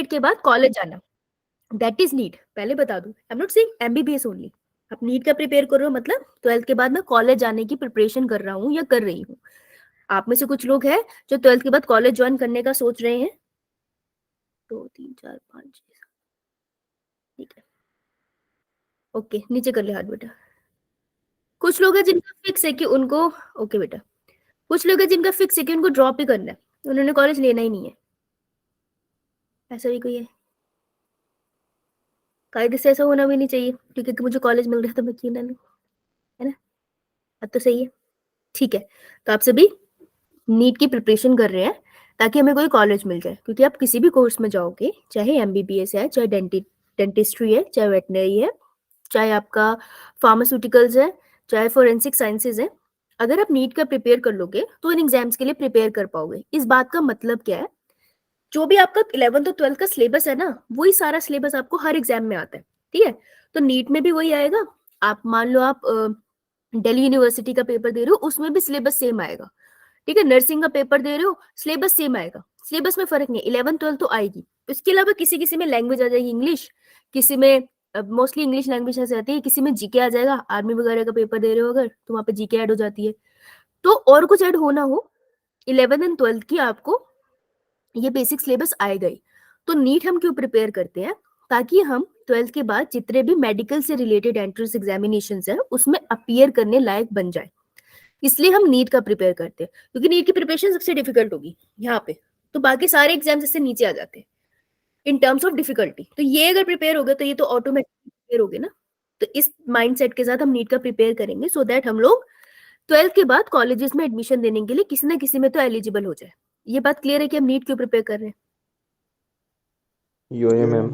Grade के बाद college जाना, दैट इज नीट। पहले बता दूं, I am not saying MBBS only. आप नीट का प्रिपेयर कर रहे हो मतलब 12th के बाद मैं कॉलेज जाने की प्रिपरेशन कर रहा हूँ या कर रही हूँ। आप में से कुछ लोग हैं जो 12th के बाद कॉलेज ज्वाइन करने का सोच रहे हैं। 2 3 4 5 6, ठीक है, ओके, नीचे कर ले हाथ बेटा। कुछ लोग हैं जिनका फिक्स है कि उनको, ओके बेटा, कुछ लोग हैं जिनका फिक्स है कि उनको ड्रॉप ही करना है, उन्होंने कॉलेज लेना ही नहीं है। ऐसा भी कोई है? कायदे से ऐसा होना भी नहीं चाहिए, क्योंकि मुझे कॉलेज मिल रहा है तो मैं क्यों ना लूं, है ना? अब तो सही है, ठीक है। तो आप सभी नीट की प्रिपरेशन कर रहे हैं ताकि हमें कोई कॉलेज मिल जाए, क्योंकि आप किसी भी कोर्स में जाओगे, चाहे एमबीबीएस है, चाहे डेंटिस्ट्री है, चाहे वेटनरी है, चाहे आपका फार्मास्यूटिकल्स है, चाहे फोरेंसिक साइंसेज है, अगर आप नीट का प्रिपेयर कर लोगे तो इन एग्जाम्स के लिए प्रिपेयर कर पाओगे। इस बात का मतलब क्या है, जो भी आपका 11th और 12th का सिलेबस है ना, वही सारा सिलेबस आपको हर एग्जाम में आता है, ठीक है? तो नीट में भी वही आएगा। आप मान लो आप दिल्ली यूनिवर्सिटी का पेपर दे रहे हो, उसमें भी सिलेबस सेम आएगा, ठीक है? नर्सिंग का पेपर दे रहे हो, सिलेबस सेम आएगा, सिलेबस में फर्क नहीं, 11th 12th तो आएगी। इसके अलावा किसी किसी में लैंग्वेज आ जाएगी इंग्लिश, किसी में मोस्टली इंग्लिश लैंग्वेज ऐसे आती है, किसी में जीके आ जाएगा। आर्मी वगैरह का पेपर दे रहे हो अगर, तो वहां पे जीके ऐड हो जाती है। तो और कुछ ऐड होना हो, 11th एंड 12th की आपको ये बेसिक सिलेबस आएगा ही। तो नीट हम क्यों प्रिपेयर करते हैं, ताकि हम 12th के बाद जितने भी मेडिकल से रिलेटेड एंट्रेंस एग्जामिनेशंस है उसमें अपीयर करने लायक बन जाए, इसलिए हम नीट का प्रिपेयर करते हैं। क्योंकि नीट की प्रिपरेशन सबसे डिफिकल्ट होगी यहाँ पे, तो बाकी सारे एग्जाम्स इससे नीचे आ जाते हैं इन टर्म्स ऑफ डिफिकल्टी। तो ये अगर प्रिपेयर हो गए तो ये तो ऑटोमेटिक प्रिपेयर हो गए ना। तो इस माइंडसेट के साथ हम नीट का प्रिपेयर करेंगे, सो दैट हम लोग 12th के बाद कॉलेजेस में एडमिशन देने के लिए किसी ना किसी में तो एलिजिबल हो जाए। ये बात क्लियर है कि हम नीट क्यों प्रिपेयर कर रहे हैं? यो मैम।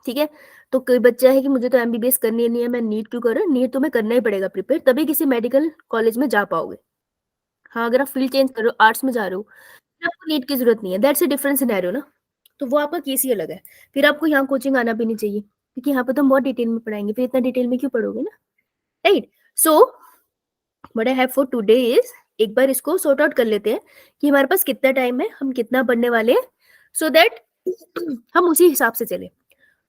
ठीक है। तो कोई बच्चा है कि मुझे तो एमबीबीएस करनी नहीं है, मैं नीट क्यों कर रहा हूँ? नीट तो मैं करना ही पड़ेगा प्रिपेयर, तभी किसी मेडिकल कॉलेज में जा पाओगे। हाँ, अगर आप फील्ड चेंज कर रहे हो, आर्ट्स में जा रहे हो, फिर आपको नीट की जरूरत नहीं है, दैट्स अ डिफरेंट सिनेरियो ना। तो वो आपका केस ही अलग है। फिर आपको यहाँ कोचिंग आना भी नहीं चाहिए, क्योंकि यहाँ पे तो हम बहुत डिटेल में पढ़ाएंगे, फिर इतना डिटेल में क्यों पढ़ोगे ना, right? So what I have for today is, एक बार इसको सॉर्ट आउट कर लेते हैं कि हमारे पास कितना टाइम है, हम कितना पढ़ने वाले हैं, सो दैट हम उसी हिसाब से चले।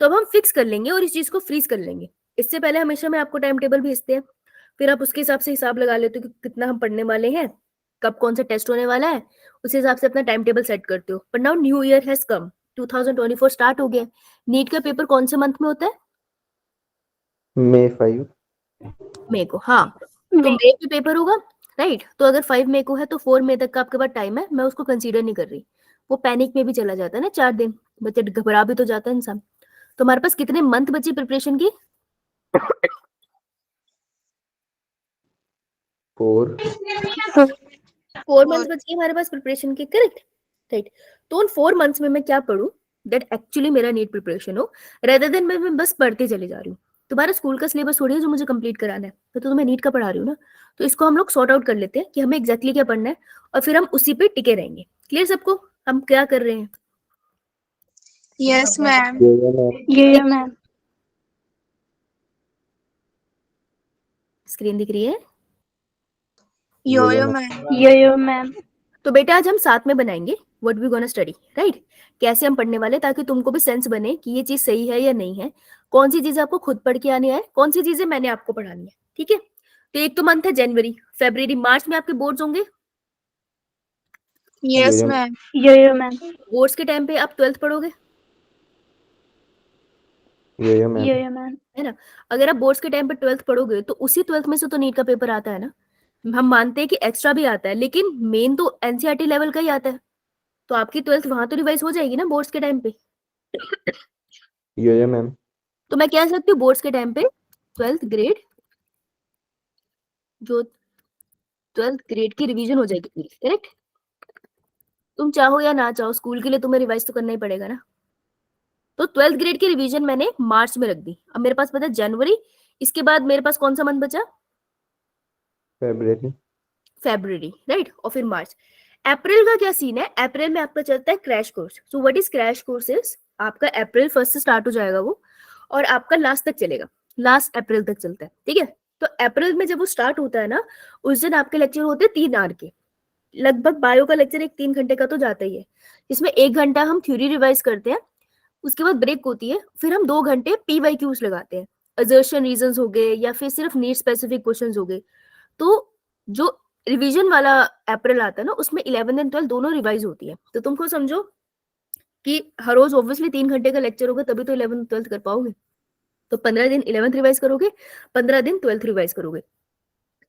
तो अब हम फिक्स कर लेंगे और इस चीज को फ्रीज कर लेंगे। इससे पहले हमेशा मैं आपको टाइम टेबल भेजते हैं, फिर आप उसके हिसाब से हिसाब लगा लेते हो कि कितना हम पढ़ने वाले हैं, कब कौन सा टेस्ट होने वाला है, उस हिसाब से अपना टाइम टेबल सेट करते हो। पर now new year has come, 2024 start हो गया। नीट का पेपर कौन से मंथ में होता है? May 5। मई को, हाँ। तो मई में पेपर होगा, राइट? तो अगर 5 मई को है तो 4 मई तक का आपके पास टाइम है, मैं उसको कंसीडर नहीं कर रही। वो पैनिक में भी चला जाता है ना 4 दिन, बच्चे घबरा भी तो जाता है इंसान। तो हमारे पास कितने मंथ बचे प्रिपरेशन की? 4। 4 मंथ्स बच गए हमारे पास प्रिपरेशन के, करेक्ट? राइट। तो उन 4 मंथ्स में मैं क्या पढूं दैट एक्चुअली मेरा नीट प्रिपरेशन हो, रेदर देन मैं बस पढ़ते चले जा रही हूँ। तुम्हारा स्कूल का सिलेबस थोड़ी है जो मुझे कंप्लीट कराना है, तो तुम्हें नीट का पढ़ा रही हूँ ना। तो इसको हम लोग सॉर्ट आउट कर लेते हैं कि हमें एग्जैक्टली क्या पढ़ना है, और फिर हम उसी पे टिके रहेंगे। क्लियर सबको हम क्या कर रहे हैं? Yes ma'am. Yo ma'am. Screen दिख रही है? Yo ma'am. Yo ma'am. तो बेटा आज हम साथ में बनाएंगे what we gonna study, right? कैसे हम पढ़ने वाले, ताकि तुमको भी सेंस बने कि ये चीज सही है या नहीं है, कौन सी चीजें आपको खुद पढ़ के आनी है, कौन सी चीजें मैंने आपको पढ़ानी है, ठीक है? तो एक तो मंथ है जनवरी, फरवरी, मार्च में आपके बोर्ड्स होंगे। Yes ma'am. Yo ma'am. Boards के टाइम पे आप 12th पढ़ोगे, यो मैम। है ना? अगर आप बोर्ड्स के टाइम पे 12th पढ़ोगे तो उसी 12th में से तो नीट का पेपर आता है ना। हम मानते हैं कि एक्स्ट्रा भी आता है, लेकिन मेन तो एनसीईआरटी लेवल का ही आता है। तो आपकी 12th वहां तो रिवाइज हो जाएगी ना बोर्ड्स के टाइम पे। यो मैम। तो मैं कह सकती हूँ बोर्ड्स के टाइम पे 12th ग्रेड, जो 12th ग्रेड की रिवीजन हो जाएगी पूरी, करेक्ट? तुम चाहो या ना चाहो, स्कूल के लिए तुम्हें रिवाइज तो करना ही पड़ेगा ना। तो 12th ग्रेड की रिवीजन मैंने मार्च में रख दी। अब मेरे पास पता है जनवरी, इसके बाद मेरे पास कौन सा मंथ बचा? February। February, right? और फिर मार्च। अप्रैल का क्या सीन है? अप्रैल में आपका चलता है crash course. So what is crash courses? आपका अप्रैल 1 से स्टार्ट हो जाएगा वो, और आपका लास्ट तक चलेगा, लास्ट अप्रैल तक चलता है, ठीक है? तो अप्रैल में जब वो स्टार्ट होता है ना, उस दिन आपके लेक्चर होते हैं 3 आवर के। लगभग बायो का लेक्चर एक 3 घंटे का तो जाता ही है, जिसमें 1 घंटा हम थ्योरी रिवाइज करते हैं, उसके बाद ब्रेक होती है, फिर हम 2 घंटे पीवाईक्यूज लगाते हैं, असर्शन रीजंस हो गए या फिर सिर्फ नीड स्पेसिफिक क्वेश्चंस हो गए। तो जो रिवीजन वाला अप्रैल आता है ना, उसमें 11th एंड 12th दोनों रिवाइज होती है। तो तुमको समझो कि हर रोज ऑब्वियसली 3 घंटे का लेक्चर होगा, तभी तो 11th 12th कर पाओगे। तो 15 दिन 11th रिवाइज करोगे, 15 दिन 12th रिवाइज करोगे,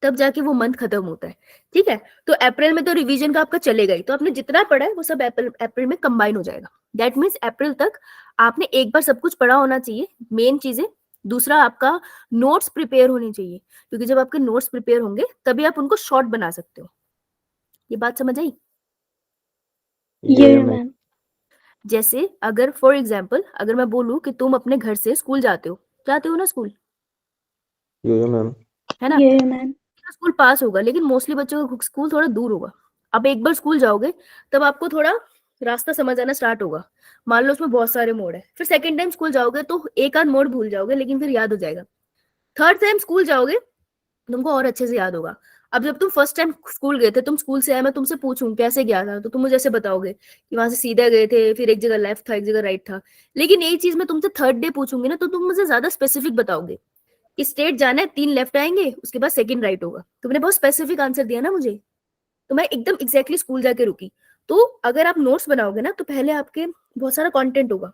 तब जाके वो मंथ खत्म होता है। ठीक है, तो अप्रैल में तो रिवीजन का आपका चलेगा ही, तो आपने जितना पढ़ा है वो सब अप्रैल में कंबाइन हो जाएगा। दैट मीन्स अप्रैल तक आपने एक बार सब कुछ पढ़ा होना चाहिए, मेन चीजें। दूसरा, आपका नोट्स प्रिपेयर होने चाहिए, क्योंकि जब आपके नोट्स प्रिपेयर होंगे तभी आप उनको शॉर्ट बना सकते हो। ये बात समझ आई? ये मैम। जैसे अगर फॉर एग्जाम्पल अगर मैं बोलूं कि तुम अपने घर से स्कूल जाते हो ना स्कूल, ये मैम। है ना? ये मैम। स्कूल पास होगा, लेकिन मोस्टली बच्चों का स्कूल थोड़ा दूर होगा। अब एक बार स्कूल जाओगे तब आपको थोड़ा रास्ता समझ आना स्टार्ट होगा। मान लो उसमें बहुत सारे मोड़ है, फिर सेकंड टाइम स्कूल जाओगे तो एक आध मोड़ भूल जाओगे, लेकिन फिर याद हो जाएगा। थर्ड टाइम स्कूल जाओगे तुमको और अच्छे से याद होगा। अब जब तुम फर्स्ट टाइम स्कूल गए थे, तुम स्कूल से आए, मैं तुमसे पूछूं कैसे गया था, तो तुम मुझे ऐसे बताओगे कि वहां से सीधा गए थे, फिर एक जगह लेफ्ट था, एक जगह राइट था। लेकिन यही चीज मैं तुमसे थर्ड डे पूछूंगी ना, तो तुम मुझे ज्यादा स्पेसिफिक बताओगे कि स्ट्रेट जाना है, 3 लेफ्ट आएंगे, उसके बाद सेकंड राइट होगा। तुमने बहुत स्पेसिफिक आंसर दिया ना मुझे, तो मैं एकदम एग्जैक्टली स्कूल जाके रुकी। तो अगर आप नोट्स बनाओगे ना, तो पहले आपके बहुत सारा कंटेंट होगा,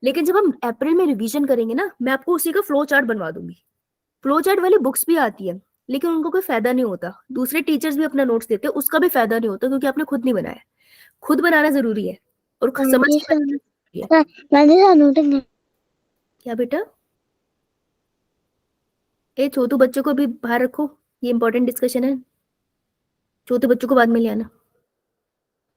लेकिन जब हम अप्रैल में रिवीजन करेंगे ना, मैं आपको उसी का फ्लो चार्ट बनवा दूंगी। फ्लो चार्ट वाली बुक्स भी आती है, लेकिन उनको कोई फायदा नहीं होता। दूसरे टीचर्स भी अपना नोट्स देते हैं, उसका भी फायदा नहीं होता, क्योंकि आपने खुद नहीं बनाया। खुद बनाना जरूरी है और समझ के बनाना जरूरी है। क्या बेटा? ए छोटू बच्चों को भी बाहर रखो, ये इंपॉर्टेंट डिस्कशन है, छोटे बच्चों को बाद में ले आना।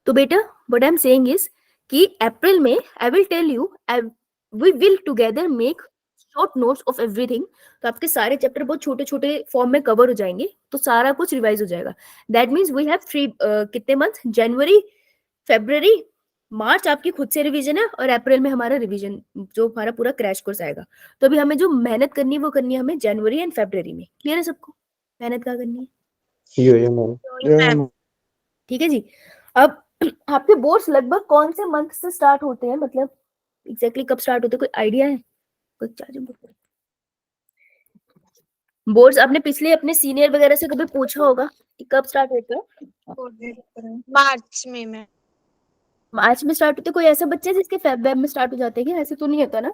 तो बेटा, what I am saying is कि अप्रैल में I will tell you, we will together make short notes of everything. तो आपके सारे चैप्टर बहुत छोटे छोटे फॉर्म में कवर हो जाएंगे, तो सारा कुछ रिवाइज हो जाएगा। दैट मीन्स वी हैव 3 कितने मंथ, जनवरी, फेब्रवरी, मार्च आपकी खुद से रिवीजन है, और अप्रैल में हमारा रिवीजन जो हमारा पूरा क्रैश कोर्स आएगा। तो अभी हमें जो मेहनत करनी है वो करनी है हमें जनवरी एंड फेब्रवरी में। क्लियर है सबको? मेहनत क्या करनी है? ये मैम। ये मैम। ठीक है जी। अब आपके बोर्ड्स लगभग कौन से मंथ से स्टार्ट होते हैं, मतलब एग्जैक्टली कब स्टार्ट होते हैं, कोई आइडिया है? कोई चार्ज? बोर्ड्स आपने पिछले अपने सीनियर वगैरह से कभी पूछा होगा कि कब स्टार्ट होते हैं? मार्च में मैं मार्च में स्टार्ट होते हैं। कोई ऐसा बच्चा है जिसके फेब वेब में स्टार्ट हो जाते हैं क्या? ऐसे तो नहीं होता ना,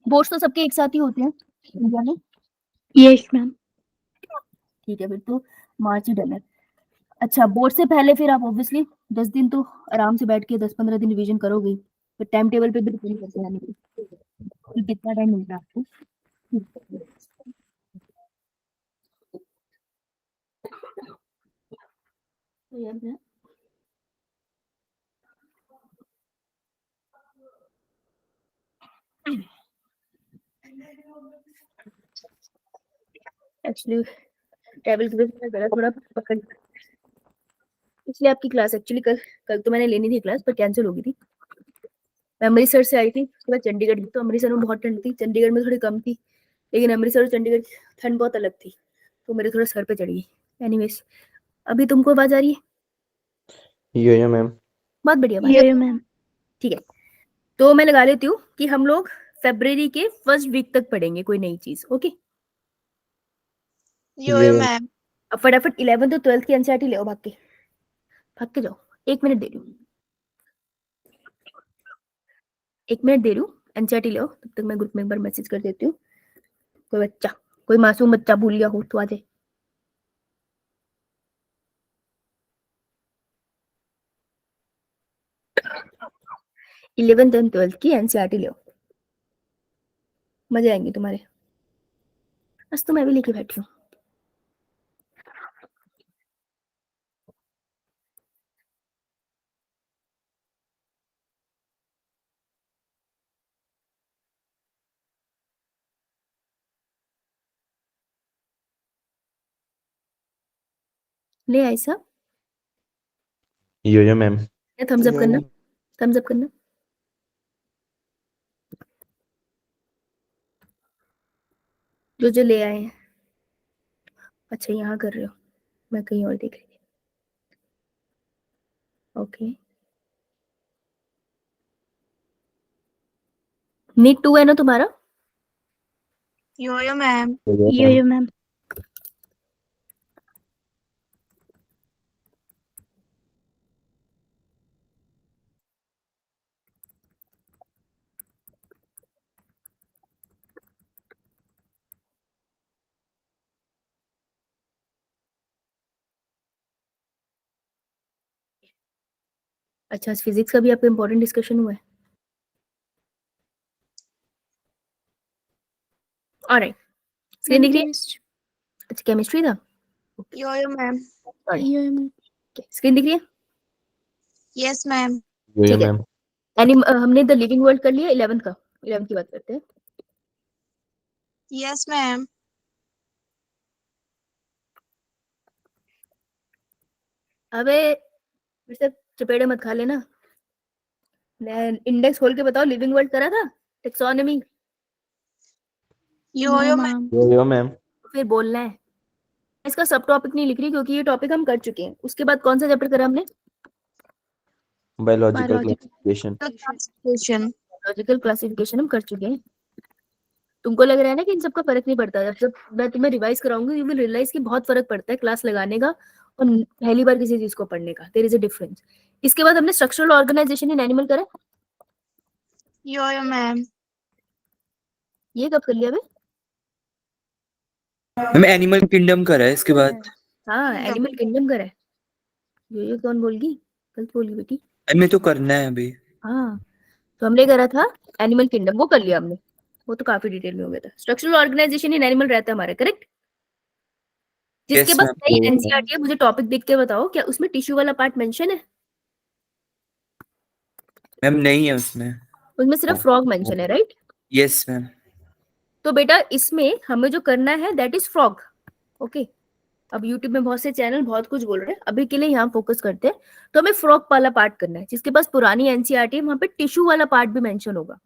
बोर्ड्स तो सबके एक साथ ही होते हैं इंडिया में। Yes ma'am. ठीक है, फिर तो मार्च ही डन है। अच्छा, बोर्ड से पहले फिर आप ऑब्वियसली 10 दिन तो आराम से बैठ के 10-15 दिन रिवीजन करोगे, फिर टाइम टेबल पे भी डिपेंड करते हैं कि कितना टाइम मिलता है आपको। तो यार मैं एक्चुअली टेबल की वजह से गला थोड़ा पकड़, इसलिए आपकी क्लास एक्चुअली कल कल तो मैंने लेनी थी क्लास, पर कैंसिल हो गई थी। मैं अमृतसर से आई थी, उसके बाद चंडीगढ़ गई, तो अमृतसर में बहुत ठंड थी, चंडीगढ़ में थोड़ी कम थी, लेकिन अमृतसर और चंडीगढ़ की ठंड बहुत अलग थी, तो मेरे थोड़ा सर पे चढ़ गई। एनीवेज, अभी तुमको आवाज आ रही है? ये मैम। बहुत बढ़िया बात। ये मैम। ठीक है, तो मैं लगा लेती हूँ कि हम लोग फेब्रवरी के फर्स्ट वीक तक पढ़ेंगे कोई नई चीज। ओके, यो मैम। अब फटाफट 11th और 12th की एनसीईआरटी ले आओ, भाग के जाओ। 1 मिनट दे रही हूँ, 1 मिनट दे रही हूँ, एनसीईआरटी ले आओ, तब तक मैं ग्रुप में एक बार मैसेज कर देती हूँ। कोई बच्चा, कोई मासूम बच्चा भूल गया हो तो आ जाए। 11th एंड 12th की एनसीईआरटी ले आओ, मजे आएंगे तुम्हारे। आज तो मैं भी लेके बैठी हूँ। ले आई सब, ये मैम। थम्स अप करना, थम्स अप करना। जो जो ले आए हैं। अच्छा, यहाँ कर रहे हो, मैं कहीं और देख रही थी। ओके, नीट 2 है ना तुम्हारा? यो मैम। Yo-yo, ma'am. मैम। अच्छा, फिजिक्स का भी आपका इंपॉर्टेंट डिस्कशन हुआ है। ऑलराइट, स्क्रीन दिख रही है? अच्छा, केमिस्ट्री था। यो मैम। Yo-yo, ma'am. स्क्रीन दिख रही है? Yes ma'am. Yo-yo, ठीक है। ma'am. हमने द लिविंग वर्ल्ड कर लिया। 11th का, 11th की बात करते हैं। Yes ma'am. अबे फिर से चपेड़े मत खा लेना। इंडेक्स खोल के बताओ, लिविंग वर्ल्ड करा था? टेक्सोनॉमी? यो No, ma'am. ma'am. Yo-yo, ma'am. फिर बोलना है। इसका सब टॉपिक नहीं लिख रही क्योंकि ये टॉपिक हम कर चुके हैं। उसके बाद कौन सा चैप्टर करा हमने? Biological Biological classification. classification. Logical classification हम कर चुके हैं। तुमको लग रहा है ना कि इन सबका फर्क नहीं पड़ता? जब मैं तुम्हें रिवाइज कराऊंगी, यू विल रियलाइज कि बहुत फर्क पड़ता है क्लास लगाने का और पहली बार किसी चीज को पढ़ने का। There is a difference. इसके बाद हमने स्ट्रक्चरल ऑर्गेनाइजेशन इन एनिमल करा। Yo ma'am. ये कब कर लिया बे? मैम एनिमल किंगडम करा है इसके बाद। हाँ, Kingdom. एनिमल किंगडम करा है। ये कौन बोलगी? गलत बोली बेटी। हमें तो करना है अभी। हाँ, तो हमने करा था एनिमल किंगडम, वो कर लिया हमने। वो तो काफी डिटेल में हो गया था। स्ट्रक्चरल ऑर्गेनाइजेशन इन एनिमल रहता है हमारा, करेक्ट? जिसके यस पास मैम। नई एनसीईआरटी है, मुझे टॉपिक देख के बताओ, क्या उसमें टिश्यू वाला पार्ट मेंशन है? मैम नहीं है उसमें। उसमें सिर्फ फ्रॉग मेंशन है, राइट? Yes ma'am. तो बेटा इसमें हमें जो करना है दैट इज फ्रॉग। ओके, अब यूट्यूब में बहुत से चैनल बहुत कुछ बोल रहे हैं, अभी के लिए यहाँ फोकस करते हैं। तो हमें फ्रॉग वाला पार्ट करना है। जिसके पास पुरानी एनसीईआरटी है वहां पे टिश्यू वाला पार्ट भी मेंशन होगा।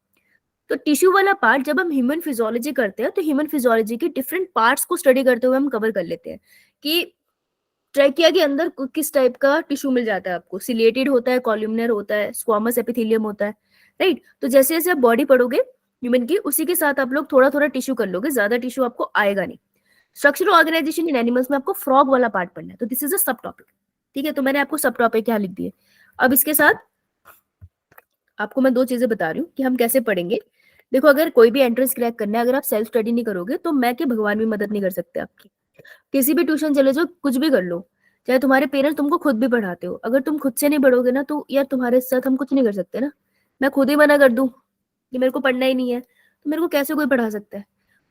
तो टिश्यू वाला पार्ट जब हम ह्यूमन फिजियोलॉजी करते हैं तो ह्यूमन फिजियोलॉजी के डिफरेंट पार्ट्स को स्टडी करते हुए हम कवर कर लेते हैं कि ट्रैकिया के अंदर किस टाइप का टिश्यू मिल जाता है आपको। सिलिएटेड होता है, कॉलमनर होता है, स्क्वामस एपिथेलियम होता है, राइट? तो जैसे जैसे आप बॉडी पढ़ोगे ह्यूमन की, उसी के साथ आप लोग थोड़ा थोड़ा टिश्यू कर लोगे, ज्यादा टिश्यू आपको आएगा नहीं। स्ट्रक्चरल ऑर्गेनाइजेशन इन एनिमल्स में आपको फ्रॉग वाला पार्ट पढ़ना है, तो दिस इज अ सब टॉपिक। ठीक है, तो मैंने आपको सब टॉपिक यहाँ लिख दिए। अब इसके साथ आपको मैं दो चीजें बता रही हूँ कि हम कैसे पढ़ेंगे। देखो, अगर कोई भी एंट्रेंस क्रैक करना है, अगर आप सेल्फ स्टडी नहीं करोगे तो मैं के भगवान भी मदद नहीं कर सकते आपकी। किसी भी ट्यूशन चले जाओ, कुछ भी कर लो, चाहे तुम्हारे पेरेंट्स तुमको खुद भी पढ़ाते हो, अगर तुम खुद से नहीं पढ़ोगे ना तो यार तुम्हारे साथ हम कुछ नहीं कर सकते ना। मैं खुद ही मना कर दूं कि मेरे को पढ़ना ही नहीं है, तो मेरे को कैसे कोई पढ़ा सकता है?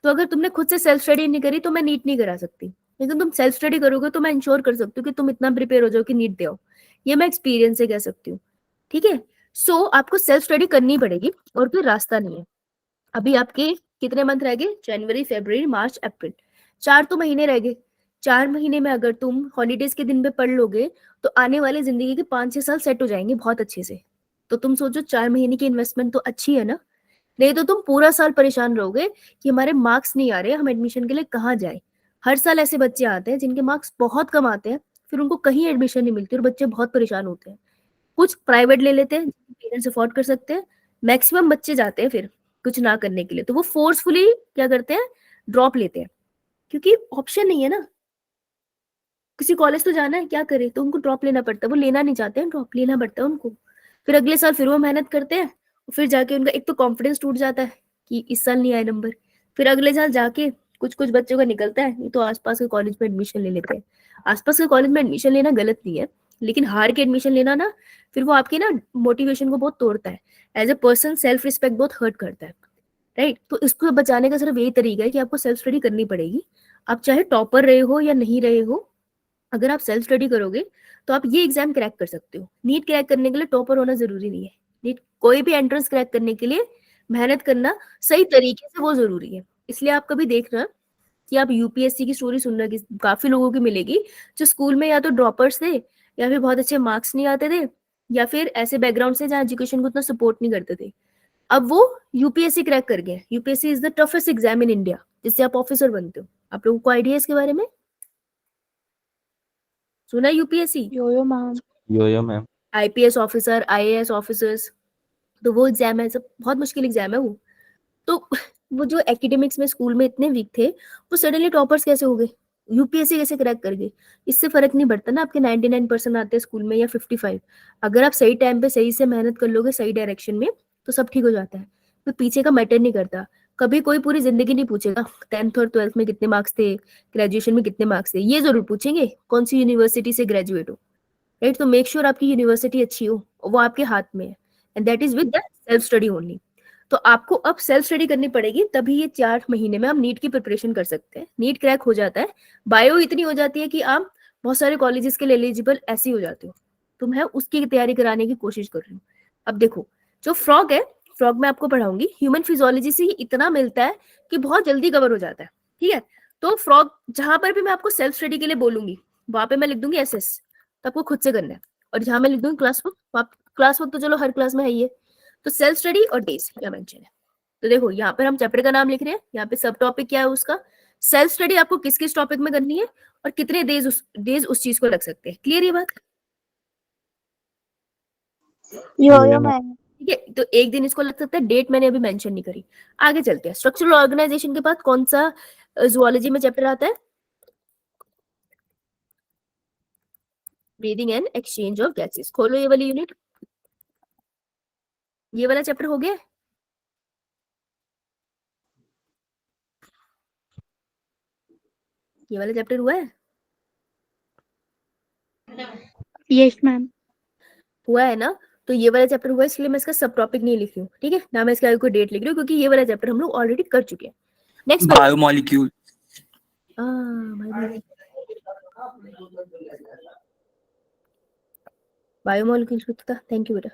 तो अगर तुमने खुद से सेल्फ स्टडी नहीं करी तो मैं नीट नहीं करा सकती, लेकिन तुम सेल्फ स्टडी करोगे तो मैं इंश्योर कर सकती हूँ कि तुम इतना प्रिपेयर हो जाओ कि नीट दे आओ। ये मैं एक्सपीरियंस से कह सकती हूँ। ठीक है, सो आपको सेल्फ स्टडी करनी पड़ेगी और कोई रास्ता नहीं है। अभी आपके कितने मंथ रह गए? जनवरी, फरवरी, मार्च, अप्रैल, 4 तो महीने रह गए। 4 महीने में अगर तुम हॉलीडेज के दिन पे पढ़ लोगे तो आने वाली जिंदगी के 5-6 साल सेट हो जाएंगे बहुत अच्छे से। तो तुम सोचो 4 महीने की इन्वेस्टमेंट तो अच्छी है ना? नहीं तो तुम पूरा साल परेशान रहोगे कि हमारे मार्क्स नहीं आ रहे, हम एडमिशन के लिए कहाँ जाए। हर साल ऐसे बच्चे आते हैं जिनके मार्क्स बहुत कम आते हैं, फिर उनको कहीं एडमिशन नहीं मिलती और बच्चे बहुत परेशान होते हैं। कुछ प्राइवेट ले लेते हैं, पेरेंट्स अफोर्ड कर सकते हैं, मैक्सिमम बच्चे जाते हैं फिर कुछ ना करने के लिए, तो वो फोर्सफुली क्या करते हैं, ड्रॉप लेते हैं, क्योंकि ऑप्शन नहीं है ना। किसी कॉलेज तो जाना है, क्या करे, तो उनको ड्रॉप लेना पड़ता है। वो लेना नहीं चाहते हैं, ड्रॉप लेना पड़ता है उनको। फिर अगले साल फिर वो मेहनत करते हैं, फिर जाके उनका एक तो कॉन्फिडेंस टूट जाता है कि इस साल नहीं आए नंबर। फिर अगले साल जाके कुछ कुछ बच्चों का निकलता है, नहीं तो आसपास के कॉलेज में एडमिशन ले लेते हैं। आसपास के कॉलेज में एडमिशन लेना गलत नहीं है, लेकिन हार के एडमिशन लेना ना, फिर वो आपकी ना मोटिवेशन को बहुत तोड़ता है। As a person self respect बहुत हर्ट करता है, राइट? तो इसको बचाने का सिर्फ यही तरीका है कि आपको सेल्फ स्टडी करनी पड़ेगी। आप चाहे टॉपर रहे हो या नहीं रहे हो, अगर आप सेल्फ स्टडी करोगे तो आप ये एग्जाम क्रैक कर सकते हो। नीट क्रैक करने के लिए टॉपर होना जरूरी नहीं है। नीट कोई भी एंट्रेंस क्रैक करने के लिए मेहनत करना सही तरीके से वो जरूरी है। इसलिए आप कभी देखना कि आप यूपीएससी की स्टोरी सुनना कि काफी लोगों की मिलेगी जो स्कूल में या तो ड्रॉपर्स थे, या फिर बहुत अच्छे मार्क्स नहीं आते थे, या फिर ऐसे बैकग्राउंड से जहाँ एजुकेशन को उतना सपोर्ट नहीं करते थे। अब वो यूपीएससी क्रैक कर गए। UPSC is the toughest exam in India, जिससे आप ऑफिसर बनते हो। आप लोगों को आइडिया है इसके बारे में? सुना UPSC? Yo-yo, ma'am. Yo-yo, ma'am. IPS officer, IAS officers, तो वो एग्जाम है, सब बहुत मुश्किल एग्जाम है वो। तो वो जो एकेडमिक्स में स्कूल में इतने वीक थे वो सडनली टॉपर्स कैसे हो गए, यूपीएससी कैसे क्रैक कर गए? इससे फर्क नहीं पड़ता ना आपके 99% आते हैं स्कूल में या 55। अगर आप सही टाइम पे सही से मेहनत कर लोगे सही डायरेक्शन में तो सब ठीक हो जाता है। तो पीछे का मैटर नहीं करता। कभी कोई पूरी जिंदगी नहीं पूछेगा 10th और 12th में कितने मार्क्स थे, ग्रेजुएशन में कितने मार्क्स थे। ये जरूर पूछेंगे कौन सी यूनिवर्सिटी से ग्रेजुएट हो, राइट? तो मेक श्योर आपकी यूनिवर्सिटी अच्छी हो, वो आपके हाथ में है, and that is with the self study only. तो आपको अब सेल्फ स्टडी करनी पड़ेगी, तभी ये 4 महीने में आप नीट की प्रिपरेशन कर सकते हैं। नीट क्रैक हो जाता है, बायो इतनी हो जाती है कि आप बहुत सारे कॉलेजेस के लिए एलिजिबल ऐसे ही हो जाते हो। तो मैं उसकी तैयारी कराने की कोशिश कर रही हूँ। अब देखो, जो फ्रॉग है, फ्रॉग में आपको पढ़ाऊंगी, ह्यूमन फिजियोलॉजी से ही इतना मिलता है कि बहुत जल्दी कवर हो जाता है, ठीक है? तो फ्रॉग जहां पर भी मैं आपको सेल्फ स्टडी के लिए बोलूंगी वहां पे मैं लिख दूंगी एसएस, तो आपको खुद से करना है। और जहां मैं लिख दूंगी क्लास वर्क, क्लास वर्क तो चलो हर क्लास में है ही है। तो सेल्फ स्टडी और डेज क्या मेंशन है। तो देखो यहाँ पर हम चैप्टर का नाम लिख रहे हैं, यहाँ पे सब टॉपिक क्या है उसका। सेल्फ स्टडी आपको किस किस टॉपिक में करनी है और कितने डेज उस चीज को लग सकते हैं। क्लियर ये बात? योयो मैम। ठीक है, तो एक दिन इसको लग सकता है, डेट मैंने अभी मेंशन नहीं करी। आगे चलते हैं। स्ट्रक्चरल ऑर्गेनाइजेशन के बाद कौन सा जूलॉजी में चैप्टर आता है? Breathing and exchange of gases. खोलो ये वाली यूनिट, ये वाला चैप्टर हो गया। ये वाला चैप्टर हुआ है? Yes ma'am. हुआ है ना? तो ये वाला चैप्टर हुआ है, इसलिए मैं इसका सब टॉपिक नहीं लिख रही हूँ, ठीक है ना? मैं इसका कोई डेट लिख रही हूँ क्योंकि ये वाला चैप्टर हम लोग ऑलरेडी कर चुके हैं। Next biomolecule. बायोमोलिक्यूल्स था, थैंक यू बेटा।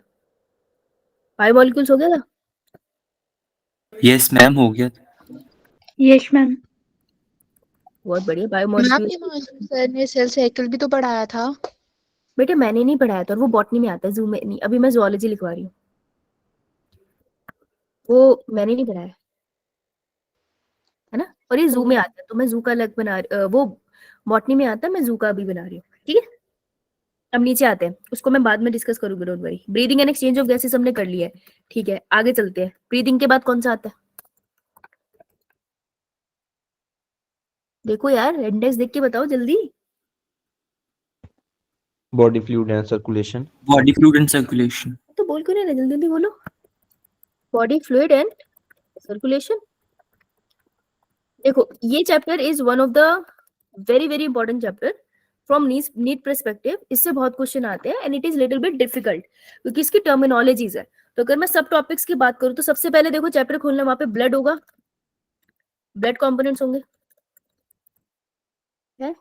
बायोमोलिक्यूल्स हो गया था? यस मैम, हो गया। Yes ma'am. बहुत बढ़िया। मैम बायोमोलिक्यूल ये सर ने सेल साइकिल भी तो पढ़ाया था। बेटा मैंने नहीं पढ़ाया था, और वो बॉटनी में आता है, जू में नहीं। अभी मैं जूलॉजी लिखवा रही हूँ, वो मैंने नहीं पढ़ाया है ना। और ये जू में आता है तो मैं जू का अलग बना वो बॉटनी में आता है, मैं जू का अभी बना रही हूँ, ठीक है? अब नीचे आते हैं, उसको मैं बाद में डिस्कस करूंगी, don't worry. Breathing and exchange of gases हमने कर लिया है, ठीक है? आगे चलते हैं। ब्रीदिंग के बाद कौन सा आता है? देखो यार, इंडेक्स देख के बताओ जल्दी। Body fluid and circulation. Body fluid and circulation. तो बोल क्यों नहीं रहे, जल्दी जल्दी बोलो। Body fluid and circulation. देखो ये chapter is one of the very very important chapter from NEET perspective. इससे बहुत क्वेश्चन आते हैं and it is little bit difficult क्योंकि इसकी टर्मिनोलॉजीज है। तो अगर मैं सब टॉपिक्स की बात करूं तो सबसे पहले देखो चैप्टर खोलना, वहां पे ब्लड होगा, ब्लड कंपोनेंट्स होंगे, है?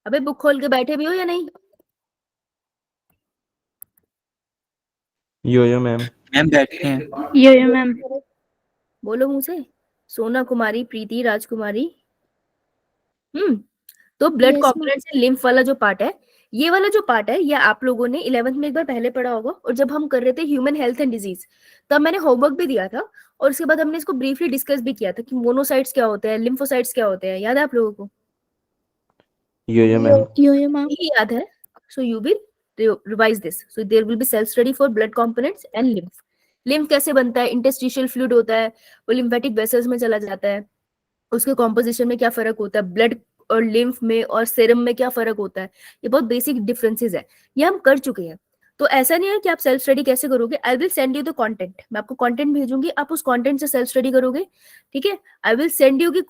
अबे बुक खोल के बैठे भी हो या नहीं? योयो मैम। मैम बैठे हैं। योयो मैम। बोलो मुंह से। सोना कुमारी, प्रीति, राजकुमारी। तो blood Yes, components and lymph वाला जो पार्ट है, ये वाला जो पार्ट है, ये आप लोगों ने 11th में एक बार पहले पढ़ा होगा। और जब हम कर रहे थे ह्यूमन हेल्थ एंड डिजीज, तब मैंने होमवर्क भी दिया था और उसके बाद हमने इसको ब्रीफली डिस्कस भी किया था कि मोनोसाइट्स क्या होते हैं, लिम्फोसाइट्स क्या होते हैं। याद है आप लोगों को? Yo yo ma'am. Yo yo ma'am. ये याद है? So you will revise this. So there will be self study for blood components and lymph. Lymph कैसे बनता है? इंटरस्टिशियल फ्लूइड होता है, वो लिम्फेटिक वेसल्स में चला जाता है। उसके कॉम्पोजिशन में क्या फर्क होता है, ब्लड और लिम्फ में और सेरम में क्या फर्क होता है, ये बहुत बेसिक डिफरेंसेस है, ये हम कर चुके हैं। तो ऐसा नहीं है कि आप सेल्फ स्टडी कैसे करोगे। आई will send you the content, मैं आपको कंटेंट भेजूंगी, आप उस कंटेंट से सेल्फ स्टडी करोगे, ठीक है? आई विल सेंड यू कि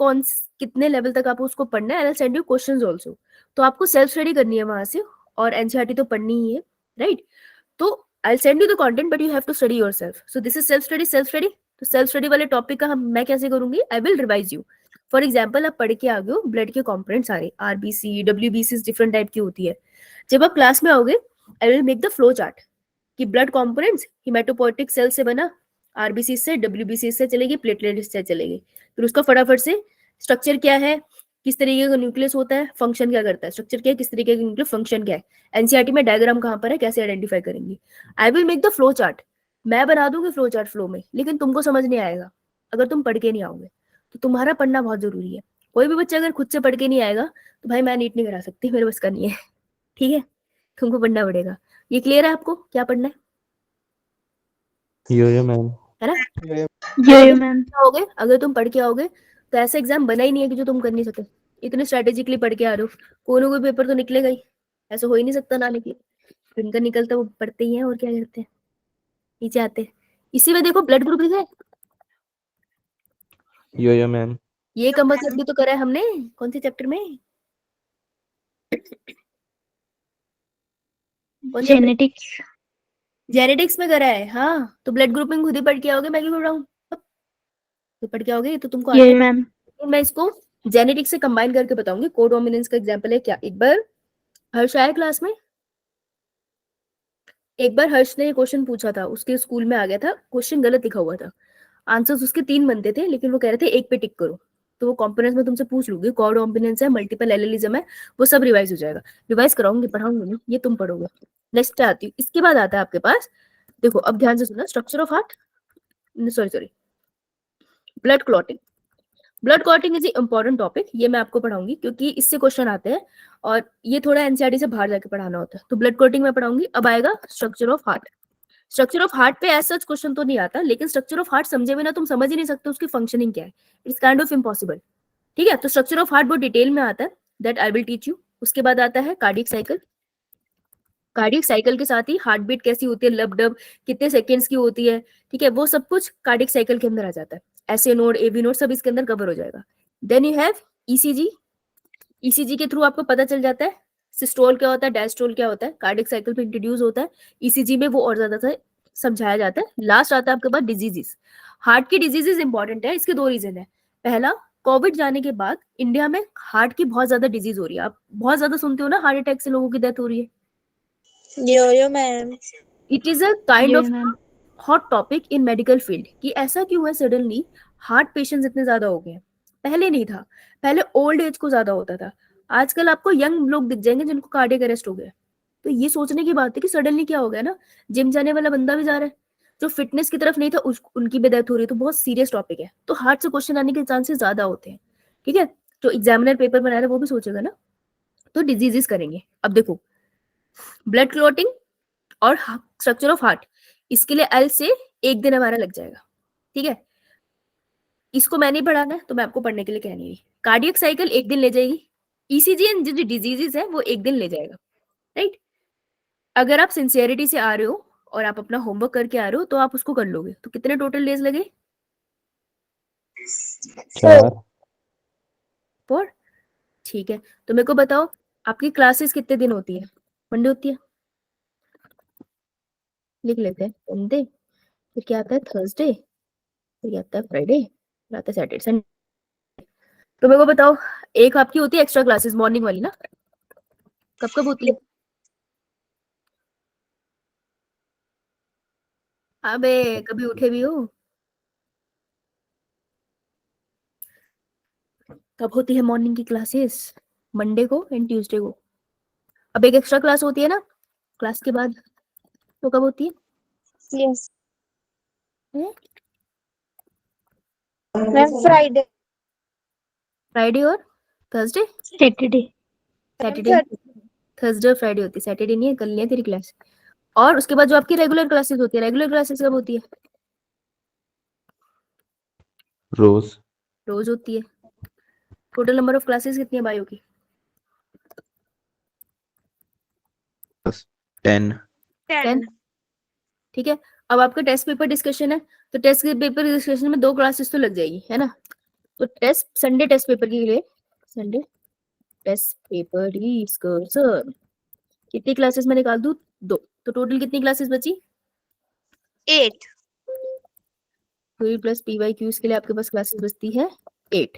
कितने लेवल तक आपको उसको पढ़ना है, आई will send you questions also. तो आपको सेल्फ स्टडी करनी है वहां से, और एनसीईआरटी तो पढ़नी ही है, राइट? तो I will send you the content but you have to study yourself. So this is self study. Self study, तो सेल्फ स्टडी वाले टॉपिक का मैं कैसे करूंगी? I will revise you. For example, आप पढ़ के आ गए हो ब्लड के कॉम्पोनेंट सारे, आरबीसी, डब्ल्यूबीसी डिफरेंट टाइप की होती है। जब आप क्लास में आओगे, I will make the flow chart कि ब्लड कॉम्पोनेंट्स हिमेटोपोइटिक सेल से बना, आरबीसी से, डब्ल्यूबीसी से चलेगी, प्लेटलेट से चलेगी। फिर उसका फटाफट से स्ट्रक्चर क्या है, किस तरीके का न्यूक्लियस होता है, फंक्शन क्या करता है, स्ट्रक्चर क्या है, किस तरीके का न्यूक्लियस, फंक्शन क्या है, एनसीईआरटी में डायग्राम कहाँ पर है, कैसे आइडेंटिफाई करेंगे। I will make the flow chart. मैं बना दूंगी फ्लो चार्ट फ्लो में, लेकिन तुमको समझ नहीं आएगा अगर तुम पढ़ के नहीं आओगे। तो तुम्हारा पढ़ना बहुत जरूरी है। कोई भी बच्चा अगर खुद से पढ़ के नहीं आएगा तो भाई मैं नीट नहीं करा सकती, मेरे बस का नहीं है, ठीक है? तुमको पढ़ना पड़ेगा। ये क्लियर है आपको क्या पढ़ना है? Yo ma'am. है ना? Yo ma'am. आओगे, अगर तुम पढ़ के आओगे तो ऐसा एग्जाम बना ही नहीं है कि जो तुम कर नहीं सके। इतने स्ट्रेटेजिकली पढ़ के आ रहे हो, कोई ना कोई पेपर तो निकलेगा ही, ऐसा हो ही नहीं सकता ना निकले। जिनका निकलता है वो पढ़ते ही हैं, और क्या करते हैं, नीचे आते हैं। इसी में देखो ब्लड ग्रुप लिखा है, यो मैम। ये कम मतलब भी तो करा है हमने, कौन से चैप्टर में? जेनेटिक्स। जेनेटिक्स में करा है। हाँ, तो ब्लड ग्रुपिंग खुद ही पढ़ के आओगे, मैं क्यों पढ़ रहा हूँ? तो पढ़ के आओगे, ये तो तुमको आता है। मैम। मैं इसको जेनेटिक्स से कंबाइन करके बताऊंगी। कोडोमिनेंस का एग्जांपल है क्या? एक बार हर्ष आया क्लास में, एक बार हर्ष ने क्वेश्चन पूछा था, उसके स्कूल में आ गया था, क्वेश्चन गलत लिखा हुआ था, आंसर्स उसके 3 बनते थे, लेकिन वो कह रहे थे एक पे टिक करो। तो वो कॉम्पोनेंट्स में तुमसे पूछ लूंगी, कोडोमिनेंस है, मल्टीपल एलेलिज्म है, वो सब रिवाइज हो जाएगा। रिवाइज कराऊंगी, पढ़ाऊंगी नहीं, ये तुम पढ़ोगे। नेक्स्ट आती हूँ, इसके बाद आता है आपके पास, देखो अब ध्यान से सुना, structure of heart, sorry blood clotting. Blood clotting is important topic, ये मैं आपको पढ़ाऊंगी क्योंकि इससे क्वेश्चन आते हैं और ये थोड़ा एनसीईआरटी से बाहर जाके पढ़ाना होता है। तो ब्लड क्लॉटिंग में पढ़ाऊंगी। अब आएगा structure of heart. Structure of heart पे एज सच क्वेश्चन तो नहीं आता, लेकिन स्ट्रक्चर ऑफ हार्ट समझे बिना तुम समझ ही नहीं सकते उसकी फंक्शनिंग क्या है। It's kind of impossible. ठीक है, तो स्ट्रक्चर ऑफ हार्ट बहुत डिटेल में आता है, that I will teach you. उसके बाद आता है कार्डियक साइकिल। कार्डियक साइकिल के साथ ही हार्ट बीट कैसी होती है, लब डब कितने सेकेंड्स की होती है, ठीक है, वो सब कुछ कार्डियक साइकिल के अंदर आ जाता है। एसए नोड, एबी नोड सब इसके अंदर कवर हो जाएगा। Then you have ECG. ECG के थ्रू आपको पता चल जाता है सिस्टोल क्या होता है, डायस्टोल क्या होता है, कार्डियक साइकिल पे इंट्रोड्यूस होता है। ईसीजी में वो और ज्यादा से समझाया जाता है। लास्ट आता है आपके पास डिजीजेस। हार्ट की डिजीजेस इंपॉर्टेंट है, इसके 2 रीजन है। पहला, कोविड जाने के बाद इंडिया में हार्ट की बहुत ज्यादा डिजीज हो रही है। आप बहुत ज्यादा सुनते हो ना, हार्ट अटैक से लोगों की डेथ हो रही है। Yo ma'am. It is a kind of hot topic in medical field कि ऐसा क्यों है सडनली हार्ट पेशेंट्स इतने ज्यादा हो गए हैं। पहले नहीं था, पहले ओल्ड एज को ज्यादा होता था। आजकल आपको यंग लोग दिख जाएंगे जिनको कार्डियक अरेस्ट हो गया। तो ये सोचने की बात है कि सडनली क्या हो गया ना, जिम जाने वाला बंदा भी जा रहा है, जो फिटनेस की तरफ नहीं था उनकी भी डेथ हो रही है। तो बहुत सीरियस टॉपिक है, तो हार्ट से क्वेश्चन आने के चांसेस ज्यादा होते हैं। ठीक है, तो एग्जामिनर पेपर बना रहा है वो भी सोचेगा ना। तो डिजीजेस करेंगे। अब देखो, ब्लड क्लॉटिंग और स्ट्रक्चर ऑफ हार्ट, इसके लिए एल से 1 दिन हमारा लग जाएगा। ठीक है, इसको मैं नहीं पढ़ाना है तो मैं आपको पढ़ने के लिए कह नहीं रही। कार्डियक साइकिल 1 दिन ले जाएगी, ईसीजी एंड जो डिजीजेस है वो 1 दिन ले जाएगा। राइट, अगर आप सिंसियरिटी से आ रहे हो और आप अपना होमवर्क करके आ रहे हो तो आप उसको कर लोगे। तो कितने टोटल डेज लगे? 4। 4। ठीक है, तो मेरे को बताओ आपकी क्लासेस कितने दिन होती है? मंडे होती है, लिख लेते हैं मंडे, फिर क्या आता है थर्सडे, फिर क्या आता है फ्राइडे, फिर आता है सैटरडे संडे। तो मेरे को बताओ, एक आपकी होती है एक्स्ट्रा क्लासेस मॉर्निंग वाली ना, कब कब होती है? अबे कभी उठे भी हो? कब होती है मॉर्निंग की क्लासेस? मंडे को एंड ट्यूसडे को। अब एक एक्स्ट्रा क्लास होती है ना क्लास के बाद, तो कब होती यस है? मैम। फ्राइडे। फ्राइडे और थर्सडे। सैटरडे। सैटरडे, थर्सडे और फ्राइडे होती है, सैटरडे नहीं है, कल नहीं है तेरी क्लास। और उसके बाद जो आपकी रेगुलर क्लासेस होती है, रेगुलर क्लासेस कब होती है? रोज। रोज होती है। टोटल नंबर ऑफ क्लासेस कितनी है बायो की? 10। 10। ठीक है, अब आपका टेस्ट पेपर डिस्कशन है, तो टेस्ट पेपर डिस्कशन में 2 क्लासेस तो लग जाएगी, है ना? तो टेस्ट संडे टेस्ट पेपर के लिए, संडे टेस्ट पेपर डिस्कशन कितनी क्लासेस में निकाल दूं? 2। तो टोटल कितनी क्लासेस बची? 8। थ्योरी प्लस पीवाईक्यूज के लिए आपके पास क्लासेस बचती है 8।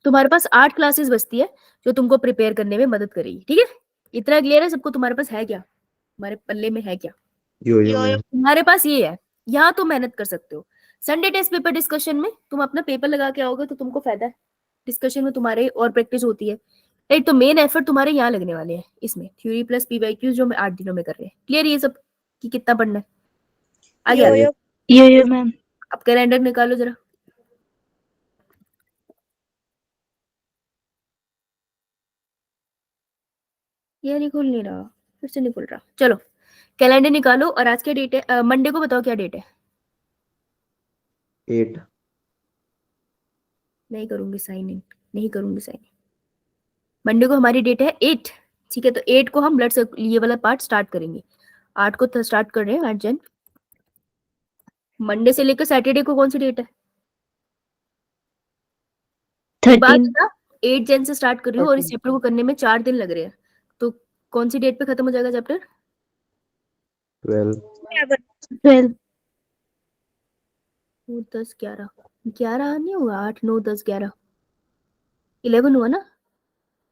तुम्हारे पास 8 क्लासेस बचती है जो तुमको प्रिपेयर करने में मदद करेगी। ठीक है, इतना क्लियर है सबको? तुम्हारे पास है क्या, तुम्हारे पल्ले में है क्या? यो मैम। तुम्हारे पास ये है, यहाँ तो मेहनत कर सकते हो। संडे टेस्ट पेपर डिस्कशन में तुम अपना पेपर लगा के आओगे तो तुमको फायदा है, डिस्कशन में तुम्हारे और प्रैक्टिस होती है। राइट, तो मेन एफर्ट तुम्हारे यहाँ लगने वाले हैं इसमें, थ्योरी प्लस पीवाईक्यूज जो मैं 8 दिनों में कर रहे हैं। क्लियर ये सब कि कितना पढ़ना है? आगे आ गया। यो मैम। अब कैलेंडर निकालो जरा। ये नहीं खुल नहीं रहा, फिर से नहीं खुल रहा। चलो कैलेंडर निकालो और आज क्या डेट है? मंडे को बताओ क्या डेट है? 8 नहीं करूंगी साइन इन, नहीं करूंगी साइन। मंडे को हमारी डेट है 8, ठीक है। तो 8 को हम ब्लड ये वाला पार्ट स्टार्ट करेंगे। 8 को स्टार्ट कर रहे हैं 8 जन। मंडे से लेकर सैटरडे को कौन सी डेट है? एक बात 13 बता, 8 जन से स्टार्ट कर रही हूँ और इस चैप्टर को करने में 4 दिन लग रहे हैं, तो कौन सी डेट पे खत्म हो जाएगा चैप्टर? 12 12 9 10 11, 11 नहीं हुआ, 8 9 10 11 11 हुआ ना,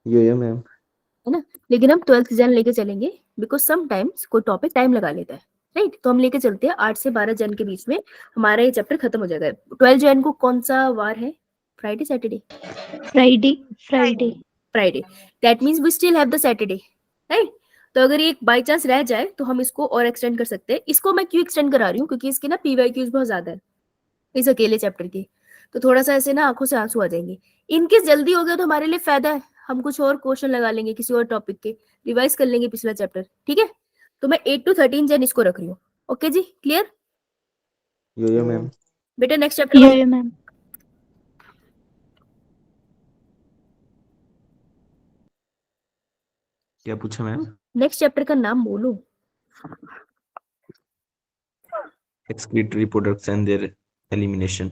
यो मैम। है ना। लेकिन हम 12th जन लेके चलेंगे, बिकॉज समटाइम्स कोई टॉपिक टाइम लगा लेता है, राइट। तो हम लेके चलते हैं 8 से 12 जन के बीच में हमारा ये चैप्टर खत्म हो जाएगा। 12 जन को कौन सा वार है? Friday Saturday? Friday Friday. That means we still have the Saturday, right. तो अगर ये बाई चांस रह जाए तो हम इसको और एक्सटेंड कर सकते हैं। इसको मैं क्यों एक्सटेंड करा रही हूँ? क्योंकि इसके ना पीवाईक्यूज बहुत ज्यादा है इस अकेले चैप्टर के, तो थोड़ा सा ऐसे ना आंखों से आंसू आ जाएंगे। इनकेस जल्दी हो गया तो हमारे लिए फायदा है, हम कुछ और क्वेश्चन लगा लेंगे किसी और टॉपिक के, रिवाइज कर लेंगे पिछला चैप्टर, ठीक है। तो मैं 8 to 13 जन इसको रख रही हूँ। ओके जी, क्लियर? यो मैम। बेटा नेक्स्ट चैप्टर यो मैम। क्या पूछा मैम? नेक्स्ट चैप्टर का नाम बोलो। Excretory products and their elimination.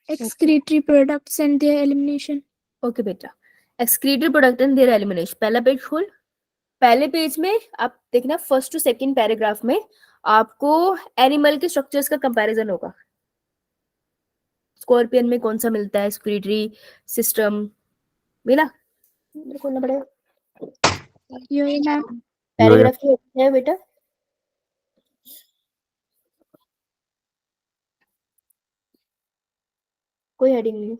excretory products and their elimination. Okay बेटा, excretory product and their elimination. पहला पेज खोल। पहले पेज में आप देखना फर्स्ट टू सेकंड पैराग्राफ में आपको एनिमल के स्ट्रक्चर्स का कंपैरिजन होगा। स्कॉर्पियन में कौन सा मिलता है एक्सक्रीटरी सिस्टम, मिला? खोलना पड़ेगा। यो मैम। पैराग्राफ है बेटा, कोई हेडिंग नहीं।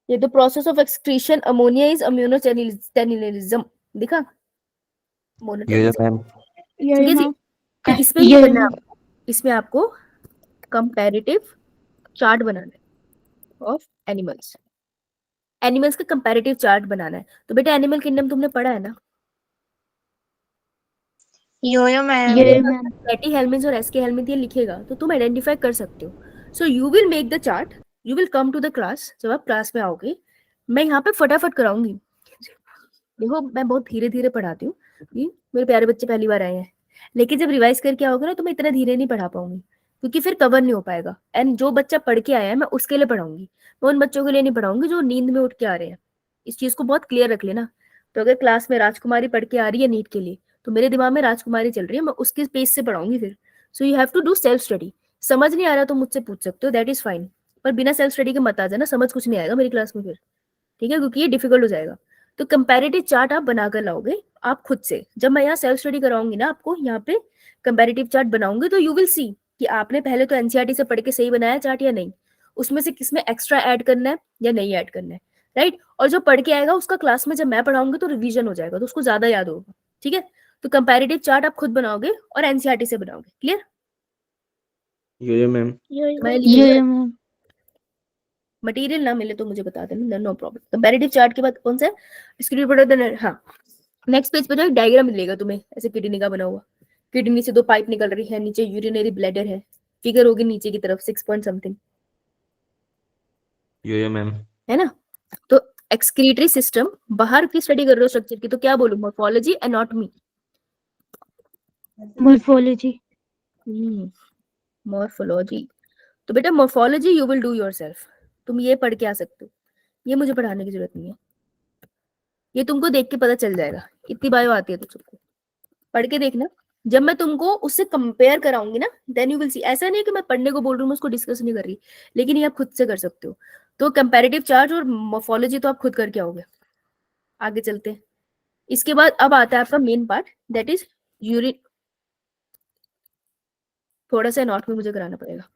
ये तो process of excretion ammonia is ammonotelism, दिखा? Ammonotelism, ma'am. ठीक है जी। तो इसमें ये करना है आपको, इसमें आपको कंपैरेटिव चार्ट बनाना है ऑफ एनिमल्स। एनिमल्स का कंपैरेटिव चार्ट बनाना है। तो बेटा एनिमल किंगडम तुमने पढ़ा है ना? Yo ma'am. प्लेटीहेल्मिन्थ्स और एस्केहेल्मिन्थ ये लिखेगा तो तुम आइडेंटिफाई कर सकते हो। So you will make the chart, you will come to the class. जब आप क्लास में आओगे मैं यहाँ पे फटाफट कराऊंगी। देखो मैं बहुत धीरे धीरे पढ़ाती हूँ, मेरे प्यारे बच्चे पहली बार आए हैं, लेकिन जब रिवाइज करके आओगे ना तो मैं इतना धीरे नहीं पढ़ा पाऊंगी, क्योंकि फिर कवर नहीं हो पाएगा। एंड जो बच्चा पढ़ के आया है मैं उसके लिए पढ़ाऊंगी, मैं उन बच्चों के लिए नहीं पढ़ाऊंगी जो नींद में उठ के आ रहे हैं। इस चीज को बहुत क्लियर रख लेना। तो अगर क्लास में राजकुमारी पढ़ के आ रही है नीट के लिए, तो मेरे दिमाग में राजकुमारी चल रही है, मैं उसके पेज से पढ़ाऊंगी फिर। So you have to do self study. समझ नहीं आ रहा तो मुझसे पूछ सकते हो, दैट इज फाइन, पर बिना सेल्फ स्टडी के मत आ जाना, समझ कुछ नहीं आएगा मेरी क्लास में फिर, ठीक है, क्योंकि ये डिफिकल्ट हो जाएगा। तो कंपैरेटिव चार्ट आप बनाकर लाओगे आप खुद से। जब मैं यहाँ सेल्फ स्टडी कराऊंगी ना आपको, यहाँ पे कंपैरेटिव चार्ट बनाऊंगी, तो यू विल सी कि आपने पहले तो एनसीईआरटी से पढ़ के सही बनाया चार्ट या नहीं, उसमें से किसमें एक्स्ट्रा ऐड करना है या नहीं ऐड करना है, राइट। और जो पढ़ के आएगा उसका क्लास में जब मैं पढ़ाऊंगी तो रिवीजन हो जाएगा, तो उसको ज्यादा याद होगा, ठीक है। तो कंपैरेटिव चार्ट आप खुद बनाओगे और एनसीईआरटी से बनाओगे, क्लियर? यो मैम। मैम मटेरियल ना मिले तो मुझे बता देना, नो प्रॉब्लम। कंपैरेटिव चार्ट के बाद कौन सा है? Discrete product. हाँ, नेक्स्ट पेज पर जो डायग्राम मिलेगा तुम्हें ऐसे किडनी का बना हुआ, किडनी से 2 पाइप निकल रही है, नीचे यूरिनरी ब्लैडर है, फिगर होगी नीचे की तरफ 6 पॉइंट समथिंग, यो मैम। है ना। तो एक्सक्रीटरी सिस्टम बाहर की स्टडी कर रहे हो स्ट्रक्चर की, तो क्या बोलूं? Morphology, anatomy? मॉर्फोलॉजी। मॉर्फोलॉजी। तो बेटा morphology you will do yourself, तुम ये पढ़ के आ सकते हो, ये मुझे पढ़ाने की जरूरत नहीं है, ये तुमको देख के पता चल जाएगा। इतनी बायो आती है तो सबको, पढ़ के देखना। जब मैं तुमको उससे कंपेयर कराऊंगी ना, देन यू विल सी। ऐसा नहीं कि मैं पढ़ने को बोल रही हूँ, मैं उसको डिस्कस नहीं कर रही, लेकिन ये आप खुद से कर सकते हो। तो कंपैरेटिव चार्ट और मॉर्फोलॉजी तो आप खुद करके आओगे। आगे चलते हैं। इसके बाद अब आता है आपका main part, that is urine. थोड़ा सा एनाटॉमी मुझे कराना पड़ेगा,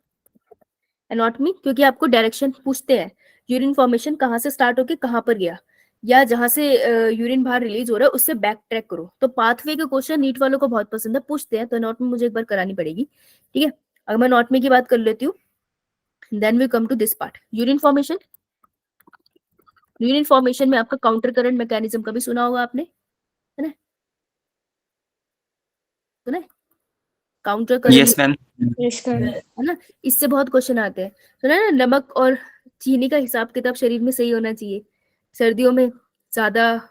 एनाटॉमी, क्योंकि आपको डायरेक्शन पूछते हैं, यूरिन फॉर्मेशन कहाँ से स्टार्ट होके कहाँ पर गया, या जहां से यूरिन बाहर रिलीज हो रहा है उससे बैक ट्रैक करो। तो पाथवे के क्वेश्चन नीट वालों को बहुत पसंद है, पूछते हैं, तो एनाटॉमी मुझे एक बार करानी पड़ेगी, ठीक है। अगर मैं एनाटॉमी की बात कर लेती हूँ, then we come to this part, urine formation. Urine formation में आपका काउंटर करंट मैकेनिज्म का भी सुना होगा आपने, है ना। सुना है? काउंटर करेंगे, Yes, ma'am. है ना? इससे बहुत क्वेश्चन आते हैं। सुना है ना, नमक और चीनी का हिसाब किताब शरीर में सही होना चाहिए। सर्दियों में ज्यादा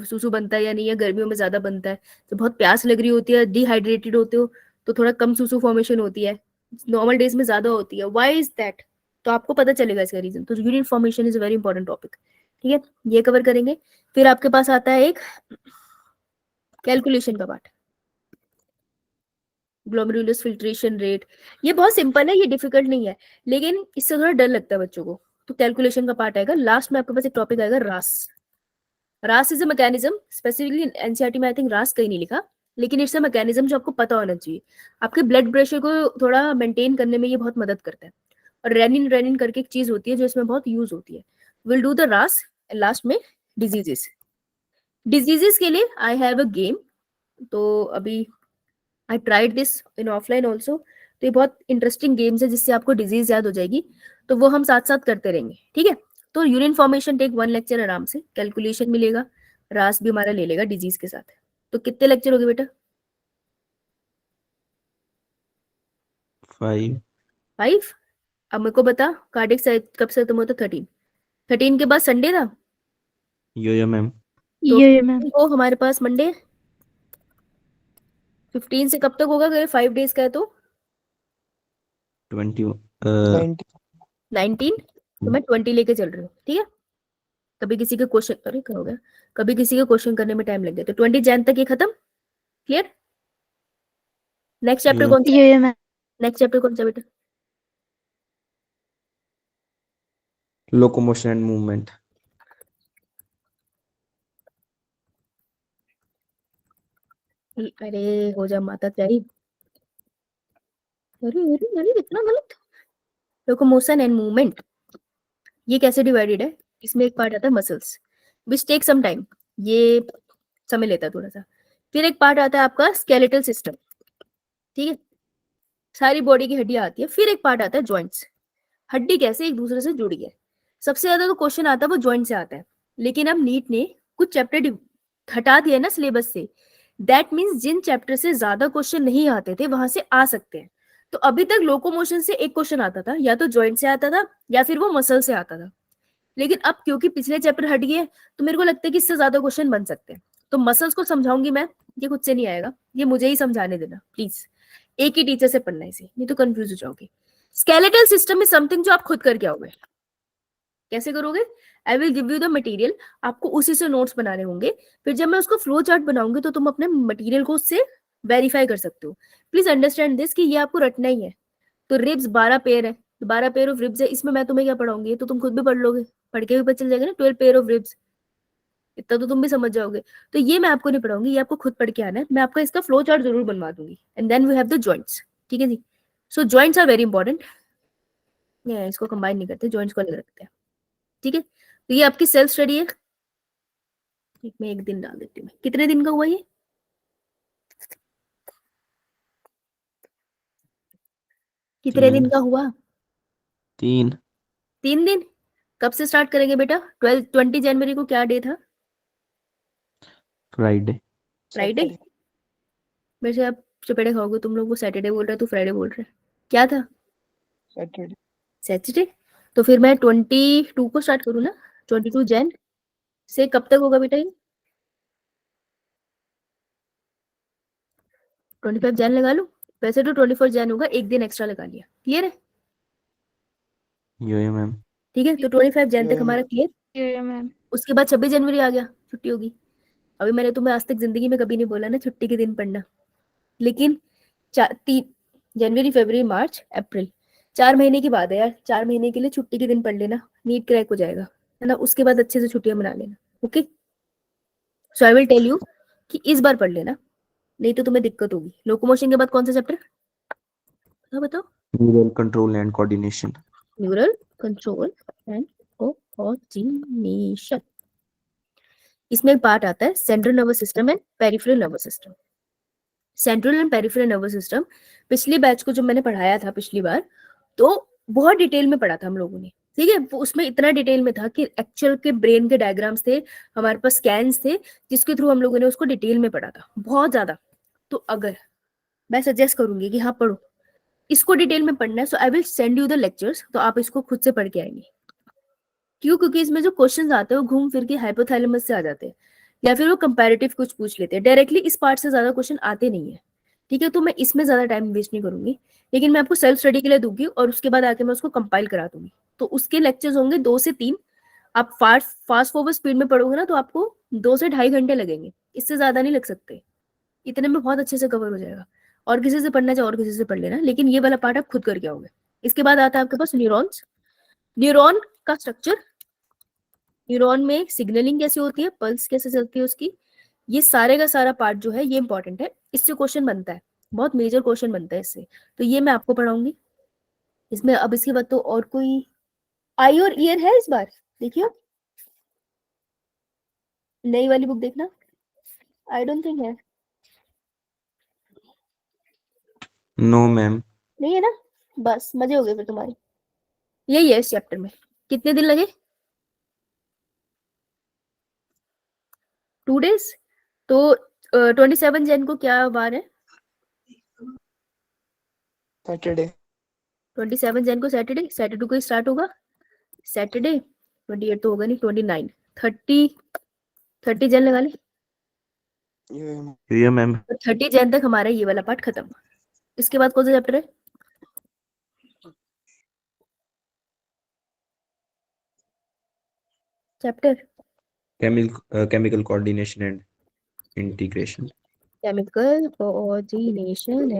सूसू बनता है या नहीं, या गर्मियों में ज्यादा बनता है? तो बहुत प्यास लग रही होती है, डिहाइड्रेटेड होते हो, तो थोड़ा कम सूसू फॉर्मेशन होती है, नॉर्मल डेज में ज्यादा होती है। Why is that? तो आपको पता चलेगा इसका रीजन। तो urine formation is a very important topic, ठीक है, ये कवर करेंगे। फिर आपके पास आता है एक कैलकुलेशन का पार्ट, ग्लोमेरुलस फिल्ट्रेशन रेट। ये बहुत सिंपल है, ये डिफिकल्ट नहीं है, लेकिन इससे थोड़ा डर लगता है बच्चों को। तो कैलकुलेशन का पार्ट आएगा लास्ट में। आपके पास एक टॉपिक आएगा रास। रास is a mechanism, specifically NCERT में आई थिंक रास कहीं नहीं लिखा, लेकिन इट्स अ मैकेनिज्म जो आपको पता होना चाहिए। आपके ब्लड प्रेशर को थोड़ा मेंटेन करने में ये बहुत मदद करता है। और रेनिन रेनिन करके एक चीज होती है जो इसमें बहुत यूज होती है। विल डू द रास एंड लास्ट में डिजीजेस। डिजीजेस के लिए आई हैव अ गेम। तो अभी I tried this in offline also. तो ये बहुत इंटरेस्टिंग गेम्स है जिससे आपको डिजीज याद हो जाएगी। तो वो हम साथ साथ करते रहेंगे, ठीक है? तो यूरिन फॉर्मेशन टेक 1 लेक्चर आराम से, कैलकुलेशन मिलेगा, रास भी हमारा ले लेगा डिजीज के साथ। तो कितने लेक्चर हो गए बेटा? 5. 5। अब मेरे को बता, कार्डिक कब से खत्म होता? 13। 13 के बाद संडे था, Yo-yo, ma'am. तो यो मैम। वो हमारे पास मंडे। 15 से कब तक होगा? अगर 5 डेज का है तो 20. 19। तो मैं 20 लेके चल रही हूँ, ठीक है? कभी किसी के क्वेश्चन, अरे क्या हो गया, कभी किसी के क्वेश्चन करने में टाइम लग गया, तो 20 जैन तक ये खत्म। क्लियर? Next chapter Yeah. कौन सा? यो मैम। नेक्स्ट चैप्टर कौन सा बेटा? Locomotion and movement. अरे हो जा माता तेरी। अरे अरे अरे इतना गलत। लोकोमोशन एंड मूवमेंट, ये कैसे डिवाइडेड है? इसमें एक पार्ट आता है muscles, which take some time, ये समय लेता है थोड़ा सा। फिर एक पार्ट आता है आपका स्केलेटल सिस्टम, ठीक है, सारी बॉडी की हड्डियां आती है। फिर एक पार्ट आता है जॉइंट्स, हड्डी कैसे एक दूसरे से जुड़ी है। सबसे ज्यादा तो क्वेश्चन आता है वो जॉइंट से आता है, लेकिन अब नीट ने कुछ चैप्टर हटा दिया ना सिलेबस से। दैट मीन्स जिन चैप्टर से ज्यादा क्वेश्चन नहीं आते थे वहां से आ सकते हैं। तो अभी तक लोकोमोशन से एक क्वेश्चन आता था, या तो जॉइंट से आता था या फिर वो मसल से आता था। लेकिन अब क्योंकि पिछले चैप्टर हट गए तो मेरे को लगता है कि इससे ज्यादा क्वेश्चन बन सकते हैं। तो मसल्स को समझाऊंगी मैं, ये खुद से नहीं आएगा, ये मुझे ही समझाने देना प्लीज। एक ही टीचर से पढ़ना इसे, नहीं तो कंफ्यूज हो जाओगे। स्केलेटल सिस्टम इज समथिंग जो आप खुद करके आओगे। कैसे करोगे? I will give you the material, आपको उसी से नोट्स बनाने होंगे। फिर जब मैं उसको फ्लो चार्ट बनाऊंगी तो तुम अपने मटेरियल को उससे वेरीफाई कर सकते हो। प्लीज अंडरस्टैंड दिस कि ये आपको रटना ही है। तो रिब्स 12 पेयर है, 12 पेयर ऑफ रिब्स है। इसमें मैं तुम्हें क्या पढ़ाऊंगी? ये तो तुम खुद भी पढ़ लोगे, पढ़ के भी पता चल जाएगा ना। 12 पेयर ऑफ रिब्स, इतना तो तुम भी समझ जाओगे। तो ये मैं आपको नहीं पढ़ाऊंगी, ये आपको खुद पढ़ के आना है। मैं आपका इसका फ्लो चार्ट जरूर बनवा दूंगी। And then we have the joints, ठीक है जी? So joints are very important. इसको कंबाइन नहीं करते, जॉइंट्स को अलग रखते हैं, ठीक है? तो ये आपकी सेल्फ स्टडी है। मैं एक दिन डाल देती हूँ, कितने दिन का हुआ ये? कितने दिन 3. का हुआ? 3. 3 दिन। कब से स्टार्ट करेंगे बेटा? 20 जनवरी को क्या डे था? Friday. फ्राइडे। मेरे से आप चपेटे खाओगे, तुम लोग को सैटरडे बोल रहे हो, तू फ्राइडे बोल रहे, क्या था? सैटरडे। तो फिर मैं 22 को स्टार्ट करूँ ना? 22 जैन से कब तक होगा बेटा ये? 25 जैन लगा लूं? वैसे तो 24 जैन होगा, एक दिन एक्स्ट्रा लगा लिया। क्लियर है? Yo-yo, ma'am. ठीक है, तो 25 जैन तक हमारा क्लियर। यो मैम। उसके बाद 26 जनवरी आ गया, छुट्टी होगी। अभी मैंने तुम्हें आज तक जिंदगी में कभी नहीं बोला ना छुट्टी के दिन पढ़ना, लेकिन 3 जनवरी, फरवरी, मार्च, अप्रैल, 4 महीने की बात है यार। 4 महीने के लिए छुट्टी के दिन पढ़ लेना, नीट क्रैक हो जाएगा, है ना? उसके बाद अच्छे से छुट्टियां मना लेना, okay? So I will tell you कि इस बार पढ़ लेना, नहीं तो तुम्हें दिक्कत होगी। लोकोमोशन के बाद कौन सा चैप्टर? बताओ। Neural control and coordination. Neural control and coordination. इसमें एक पार्ट आता है central nervous system and peripheral nervous system. Central and peripheral nervous system पिछली बैच को जब मैंने पढ़ाया था पिछली बार, तो बहुत डिटेल में पढ़ा था हम लोगों ने, ठीक है? वो उसमें इतना डिटेल में था कि एक्चुअल के ब्रेन के डायग्राम्स थे, हमारे पास स्कैन्स थे, जिसके थ्रू हम लोगों ने उसको डिटेल में पढ़ा था, बहुत ज्यादा। तो अगर मैं सजेस्ट करूंगी कि हाँ पढ़ो, इसको डिटेल में पढ़ना है। So I will send you the lectures, तो आप इसको खुद से पढ़ के आएंगे। क्यों? क्योंकि इसमें जो क्वेश्चंस आते हैं वो घूम फिर के हाइपोथैलेमस से आ जाते हैं, या फिर वो कंपैरेटिव कुछ पूछ लेते हैं। डायरेक्टली इस पार्ट से ज्यादा क्वेश्चन आते नहीं है, ठीक है? तो मैं इसमें ज्यादा टाइम वेस्ट नहीं करूंगी, लेकिन मैं आपको सेल्फ स्टडी के लिए दूंगी और उसके बाद आके मैं उसको कंपाइल करा दूंगी। तो उसके लेक्चर्स होंगे 2 से 3। आप फास्ट फॉरवर्ड स्पीड में पढ़ोगे ना तो आपको 2 से ढाई घंटे लगेंगे, इससे ज्यादा नहीं लग सकते। इतने में बहुत अच्छे से कवर हो जाएगा। और किसी से पढ़ना चाहे और किसी से पढ़ लेना, लेकिन ये वाला पार्ट आप खुद करके आओगे। इसके बाद आता है आपके पास न्यूरॉन्स। न्यूरॉन का स्ट्रक्चर, न्यूरॉन में सिग्नलिंग कैसे होती है, पल्स कैसे चलती है उसकी, ये सारे का सारा पार्ट जो है ये इंपॉर्टेंट है। इससे क्वेश्चन बनता है, बहुत मेजर क्वेश्चन बनता है इससे। तो ये मैं आपको पढ़ाऊंगी इसमें। अब इसके बाद तो और कोई आई और ईयर है इस बार, देखियो नई वाली बुक देखना। आई डोंट थिंक है, नो मैम। नहीं है ना? बस मजे हो गए फिर तुम्हारे। यही है इस चैप्टर में। कितने दिन लगे? 2 days। तो 27 जन को क्या वार है? सैटरडे। 27 जन को सैटरडे। सैटरडे को स्टार्ट होगा सैटरडे। 28 तो होगा नहीं, 29, 30 जन लगा ले। ये मैम। 30 जन तक हमारा ये वाला पार्ट खत्म। इसके बाद कौन सा चैप्टर है? Chapter chemical coordination and integration. Chemical coordination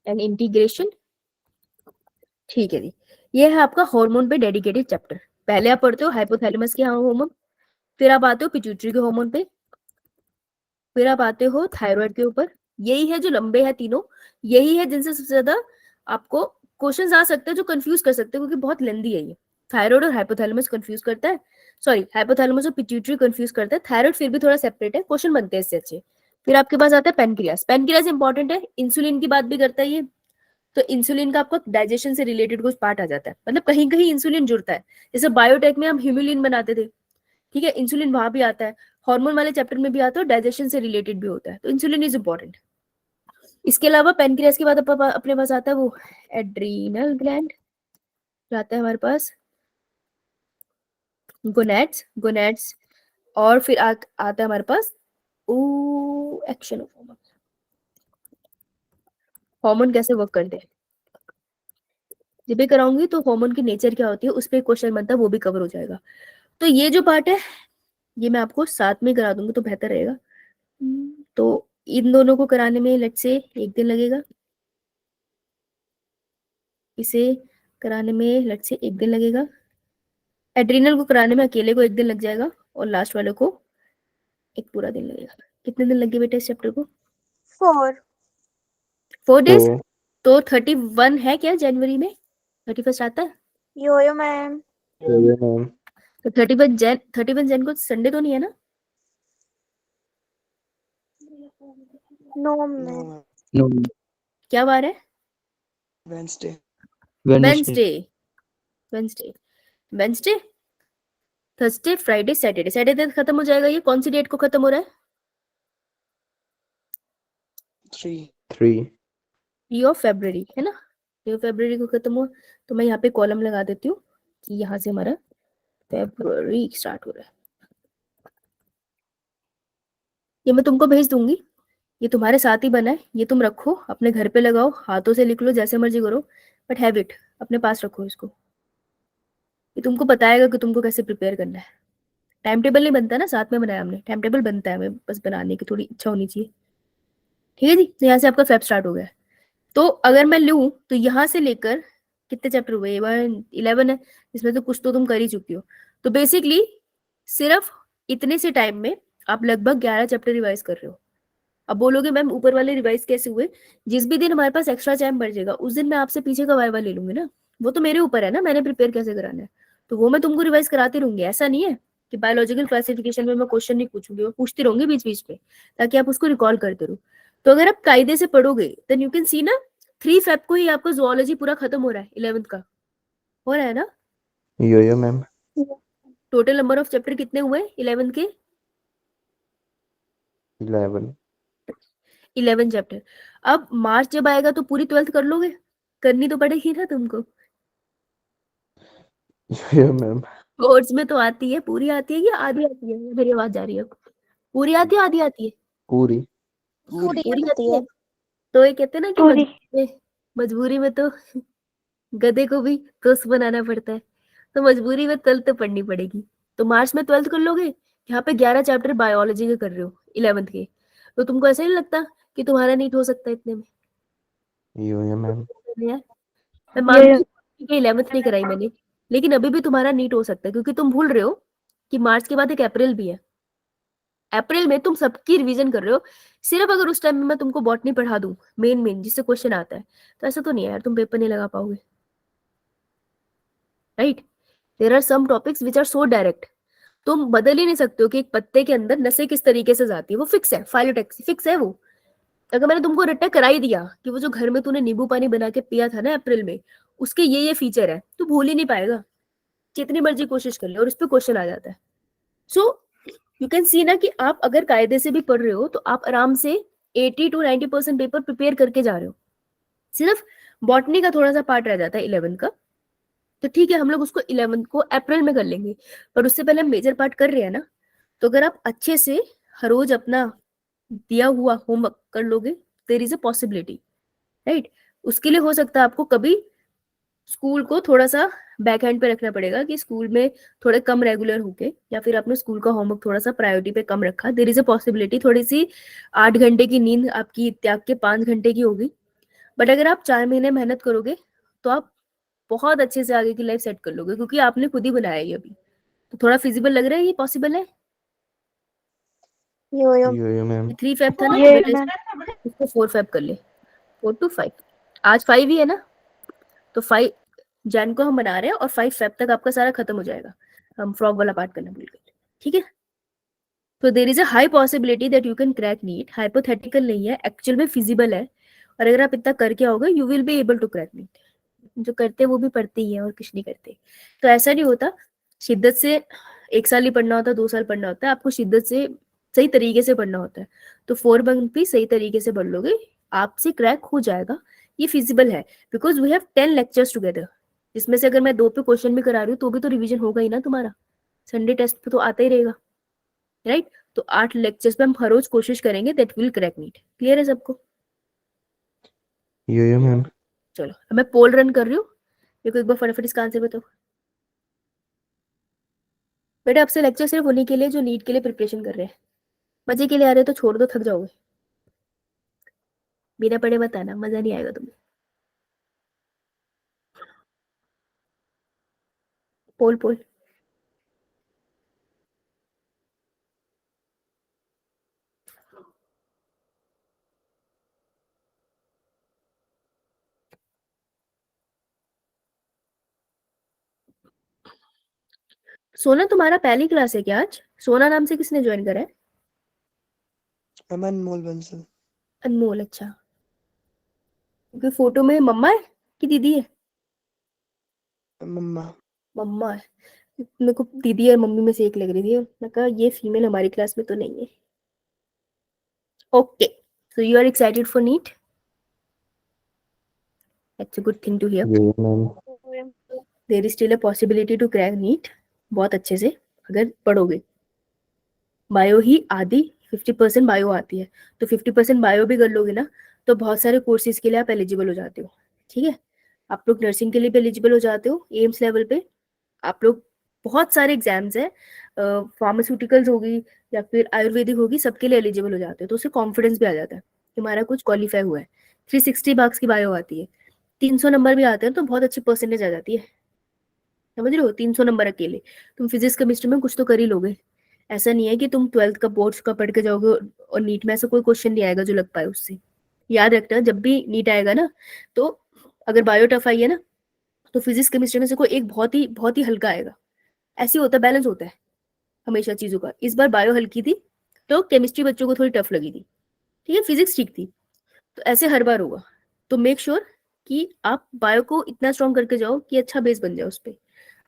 and integration. ठीक है जी। ये है आपका हार्मोन पे डेडिकेटेड चैप्टर। पहले आप पढ़ते हो हाइपोथैलेमस के हार्मोन, फिर आप आते हो पिट्यूटरी के हार्मोन पे, फिर आप आते हो थायराइड के ऊपर। यही है जो लंबे हैं तीनों, यही है जिनसे सबसे ज्यादा आपको क्वेश्चंस आ सकते हैं, जो कंफ्यूज कर सकते हैं, क्योंकि बहुत लेंदी है ये। थायराइड और हाइपोथैलेमस कंफ्यूज करता है, सॉरी हाइपोथैलेमस और पिट्यूटरी कंफ्यूज करता है। थायराइड फिर भी थोड़ा सेपरेट है, क्वेश्चन बनते हैं इससे अच्छे। फिर आपके पास आता है पेनक्रियास। पेनक्रियास इंपॉर्टेंट है, इंसुलिन की बात भी करता है ये। तो इंसुलिन का आपको डाइजेशन से रिलेटेड कुछ पार्ट आ जाता है, मतलब कहीं कहीं इंसुलिन जुड़ता है। जैसे बायोटेक में हम ह्यूमुलिन बनाते थे, ठीक है, इंसुलिन वहां भी आता है। हार्मोन वाले चैप्टर में भी आता है और डाइजेशन से रिलेटेड भी होता है, तो इंसुलिन इज इंपॉर्टेंट। इसके अलावा पेनक्रियास के बाद अपने पास आता है वो एड्रीनल ग्लैंड, आता है हमारे पास गोनेड्स। और फिर आता है हमारे पास एक्शन ऑफ हार्मोन। हार्मोन कैसे वर्क करते हैं जब भी कराऊंगी, तो हार्मोन की नेचर क्या होती है उस पर क्वेश्चन बनता है, वो भी कवर हो जाएगा। तो ये जो पार्ट है ये मैं आपको साथ में करा दूंगी तो बेहतर रहेगा। तो इन दोनों को कराने में लेट्स से 1 दिन लगेगा, इसे कराने में लेट्स से 1 दिन लगेगा, एड्रीनल को कराने में अकेले को 1 दिन लग जाएगा, और लास्ट वाले को एक पूरा दिन लगेगा। कितने दिन लगे बेटा इस चैप्टर को? 4 4 days। तो 31 है क्या जनवरी में? 31 आता है? Yo yo ma'am. मैम। तो 31 जन को संडे तो नहीं है ना? No ma'am. No. क्या बार है? Wednesday. Wednesday. Wednesday Wednesday Thursday Friday Saturday. Saturday खत्म हो जाएगा। ये कौन सी डेट को खत्म हो रहा है? 3 3 ऑफ February है ना? 3 ऑफ February को खत्म हुआ। तो मैं यहाँ पे कॉलम लगा देती हूँ कि यहाँ से हमारा February स्टार्ट हो रहा है। ये मैं तुमको भेज दूंगी, ये तुम्हारे साथ ही बना है, ये तुम रखो अपने घर पे, लगाओ, हाथों से लिख लो, जैसे मर्जी करो, बट हैव इट, अपने पास रखो इसको। ये तुमको बताएगा कि तुमको कैसे प्रिपेयर करना है। टाइम टेबल नहीं बनता ना, साथ में बनाया हमने, टाइम टेबल बनता है, हमें बस बनाने की थोड़ी इच्छा होनी चाहिए। ठीक है जी। तो यहाँ से आपका फेब स्टार्ट हो गया है। तो अगर मैं लूँ तो यहाँ से लेकर कितने चैप्टर हुए? 11 है, इसमें तो कुछ तो तुम कर ही चुकी हो। तो बेसिकली सिर्फ इतने से टाइम में आप लगभग 11 चैप्टर रिवाइज कर रहे हो। अब बोलोगे मैम ऊपर वाले रिवाइज कैसे हुए? जिस भी दिन हमारे पास एक्स्ट्रा टाइम बढ़ जाएगा उस दिन मैं आपसे पीछे का वाइवा ले लूंगी ना, वो तो मेरे ऊपर है ना, मैंने प्रिपेयर कैसे कराना है, तो वो मैं तुमको रिवाइज कराती रहूंगी। ऐसा नहीं है कि बायोलॉजिकल क्लासिफिकेशन में मैं क्वेश्चन नहीं पूछूंगी, मैं पूछती रहूंगी बीच बीच में, ताकि आप उसको रिकॉल करते रहो। तो अगर आप कायदे से पढ़ोगे देन यू कैन सी ना, 3 फेब को ही आपका जुअलॉजी पूरा खत्म हो रहा है, 11th का हो रहा है ना। Yo ma'am. Total number of chapter कितने हुए 11th के? 11। 11 चैप्टर। अब मार्च जब आएगा तो पूरी 12th कर लोगे, करनी तो पड़ेगी ना तुमको। यो मैम। बोर्ड्स में तो आती है, पूरी आती है या आधी आती है? मेरी आवाज जा रही है, पूरी आती है आधी आती है? पूरी। पूरी पूरी आती आती है। है। तो ये कहते हैं ना कि पूरी। मजबूरी में तो गधे को भी दोस्त बनाना पड़ता है, तो मजबूरी में 12th तो पढ़नी पड़ेगी। तो मार्च में 12th कर लोगे। यहाँ पे 11 चैप्टर बायोलॉजी के कर रहे हो 11th के, तो तुमको ऐसा नहीं लगता कि तुम्हारा नीट हो सकता है इतने में? यो मैम। यार मैं मानती हूँ कि 11th नहीं कराई मैंने, लेकिन अभी भी तुम्हारा नीट हो सकता है, क्योंकि तुम भूल रहे हो कि मार्च के बाद एक अप्रैल भी है। अप्रैल में तुम सबकी रिवीजन कर रहे हो। सिर्फ अगर उस टाइम में मैं तुमको बॉटनी पढ़ा दूं, मेन जिससे क्वेश्चन आता है, तो ऐसा तो नहीं है यार तुम पेपर नहीं लगा पाओगे, right? There are some topics which are so direct, तुम बदल ही नहीं सकते हो कि एक पत्ते के अंदर नसें किस तरीके से जाती है, वो फिक्स है, फाइलोटैक्सी फिक्स है वो। अगर मैंने तुमको रट्टा करा ही दिया कि वो जो घर में तूने नींबू पानी बना के पिया था ना अप्रैल में, उसके ये फीचर है, तू भूल ही नहीं पाएगा, जितनी मर्जी कोशिश कर ले, और उस पर क्वेश्चन आ जाता है। सो यू कैन सी ना कि आप अगर कायदे से भी पढ़ रहे हो तो आप आराम से 80 to 90% पेपर प्रिपेयर करके जा रहे हो। सिर्फ बॉटनी का थोड़ा सा पार्ट रह जाता है 11 का, तो ठीक है हम लोग उसको 11 को अप्रैल में कर लेंगे, पर उससे पहले हम मेजर पार्ट कर रहे हैं ना। तो अगर आप अच्छे से हर रोज अपना दिया हुआ होमवर्क कर लोगे, there is a possibility, right? उसके लिए हो सकता है आपको कभी स्कूल को थोड़ा सा बैक हैंड पे रखना पड़ेगा, कि स्कूल में थोड़े कम रेगुलर होके, या फिर आपने स्कूल का होमवर्क थोड़ा सा प्रायोरिटी पे कम रखा, देयर इज अ पॉसिबिलिटी थोड़ी सी 8 घंटे की नींद आपकी त्याग के 5 घंटे की होगी। बट अगर आप 4 महीने मेहनत करोगे तो आप बहुत अच्छे से आगे की लाइफ सेट कर लोगे, क्योंकि आपने खुद ही बनाया है ये अभी। तो थोड़ा फिजिबल लग रहा है, ये पॉसिबल है? यो यो मैम। 3 फेब था ना, ये बेटा इसको 4 फेब कर ले, 4 to 5। आज 5 ही है ना, तो 5 जैन को हम बना रहे हैं और 5 फेब तक आपका सारा खत्म हो जाएगा। हम फ्रॉग वाला पार्ट करना भूल गए, ठीक है? तो there is a high possibility that you can crack NEET. Hypothetical नहीं है, एक्चुअल में फिजिबल है। और अगर आप इतना करके आओगे you will be able to crack NEET. जो करते हैं वो भी पढ़ते ही है और कुछ नहीं करते। तो ऐसा नहीं होता शिद्दत से 1 साल ही पढ़ना होता, 2 साल पढ़ना होता है, आपको शिद्दत से सही तरीके से पढ़ना होता है। तो 4 मंथ भी सही तरीके से पढ़ लोगे, आपसे क्रैक हो जाएगा। ये फिजिबल है because we have 10 lectures together, जिसमें से अगर मैं 2 पे क्वेश्चन भी करा रही हूँ तो भी तो रिवीजन होगा ही ना तुम्हारा, संडे टेस्ट पे तो आता ही रहेगा, राइट? तो 8 लेक्चर्स पे हम हर रोज कोशिश करेंगे, that will crack NEET. Clear है सबको? Yo ma'am. चलो अब मैं पोल रन कर रही हूँ, मेरे को एक बार फटाफट इसका आंसर बताओ। बेटा आपसे लेक्चर सिर्फ उन्हीं के लिए जो नीट के लिए प्रिपरेशन कर रहे हैं, मजे के लिए आ रहे हो तो छोड़ दो, थक जाओगे। बिना पढ़े मत आना, मजा नहीं आएगा तुम्हें। पोल पोल सोना तुम्हारा पहली क्लास है क्या आज? सोना नाम से किसने ज्वाइन करा है? मैम अनमोल बंसल। अनमोल, अच्छा। क्योंकि फोटो में मम्मा है कि दीदी है? मम्मा। मम्मा है। मेरे को दीदी और मम्मी में से एक लग रही थी, मैं कहा ये फीमेल हमारी क्लास में तो नहीं है। Okay, so you are excited for NEET, that's a good thing to hear. Yo ma'am. There is still a possibility to crack NEET, बहुत अच्छे से अगर पढ़ोगे। बायो ही आधी 50% बायो आती है, तो 50% बायो भी कर लोगे ना, तो बहुत सारे कोर्सेज के लिए आप एलिजिबल हो जाते हो, ठीक है? आप लोग नर्सिंग के लिए भी एलिजिबल हो जाते हो एम्स लेवल पे। आप लोग बहुत सारे एग्जाम्स हैं, फार्मास्यूटिकल्स होगी या फिर आयुर्वेदिक होगी, सबके लिए एलिजिबल हो जाते हो। तो उससे कॉन्फिडेंस भी आ जाता है कि हमारा कुछ क्वालिफाई हुआ है। 360 मार्क्स की बायो आती है, 300 नंबर भी आते हैं, तो बहुत अच्छी परसेंटेज आ जाती है। समझ रहे हो? 300 नंबर अकेले, तुम फिजिक्स केमिस्ट्री में कुछ तो कर ही लोगे। ऐसा नहीं है कि तुम 12th का बोर्ड्स का पढ़ के जाओगे और नीट में ऐसा कोई क्वेश्चन नहीं आएगा जो लग पाए उससे। याद रखना जब भी नीट आएगा ना, तो अगर बायो टफ आई है ना, तो फिजिक्स केमिस्ट्री में से कोई एक बहुत ही हल्का आएगा। ऐसे होता है, बैलेंस होता है हमेशा चीजों का। इस बार बायो हल्की थी तो केमिस्ट्री बच्चों को थोड़ी टफ लगी थी, ठीक है? फिजिक्स ठीक थी, तो ऐसे हर बार होगा। तो मेक श्योर कि आप बायो को इतना स्ट्रॉन्ग करके जाओ कि अच्छा बेस बन जाए उस पर।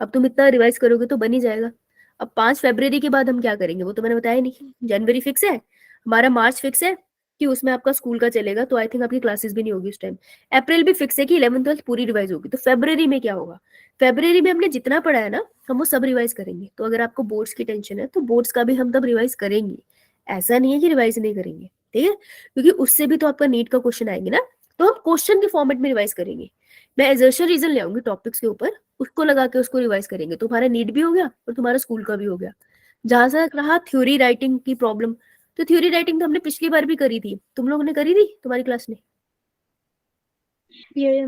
अब तुम इतना रिवाइज करोगे तो बन ही जाएगा। अब 5 फरवरी के बाद हम क्या करेंगे वो तो मैंने बताया नहीं। जनवरी फिक्स है हमारा, मार्च फिक्स है, कि उसमें आपका स्कूल का चलेगा, तो आई थिंक आपकी क्लासेस भी नहीं होगी उस टाइम। अप्रैल भी फिक्स है कि 11th-12th पूरी रिवाइज होगी। तो फरवरी में क्या होगा, फरवरी में हमने जितना पढ़ा है ना हम वो सब रिवाइज करेंगे। तो अगर आपको बोर्ड्स की टेंशन है तो बोर्ड्स का भी हम तब रिवाइज करेंगे, ऐसा नहीं है कि रिवाइज नहीं करेंगे, ठीक है, क्योंकि उससे भी तो आपका नीट का क्वेश्चन आएंगे ना, तो हम क्वेश्चन के फॉर्मेट में रिवाइज करेंगे। मैं एजर्शन रीजन ले आऊंगी टॉपिक्स के ऊपर, उसको लगा के उसको रिवाइज करेंगे। तो तुम्हारा नीट भी हो गया और तुम्हारा स्कूल का भी हो गया। जहां से रहा थ्योरी राइटिंग की प्रॉब्लम, तो थ्योरी राइटिंग तो हमने पिछली बार भी करी थी, तुम लोगों ने करी थी, तुम्हारी क्लास ने, ये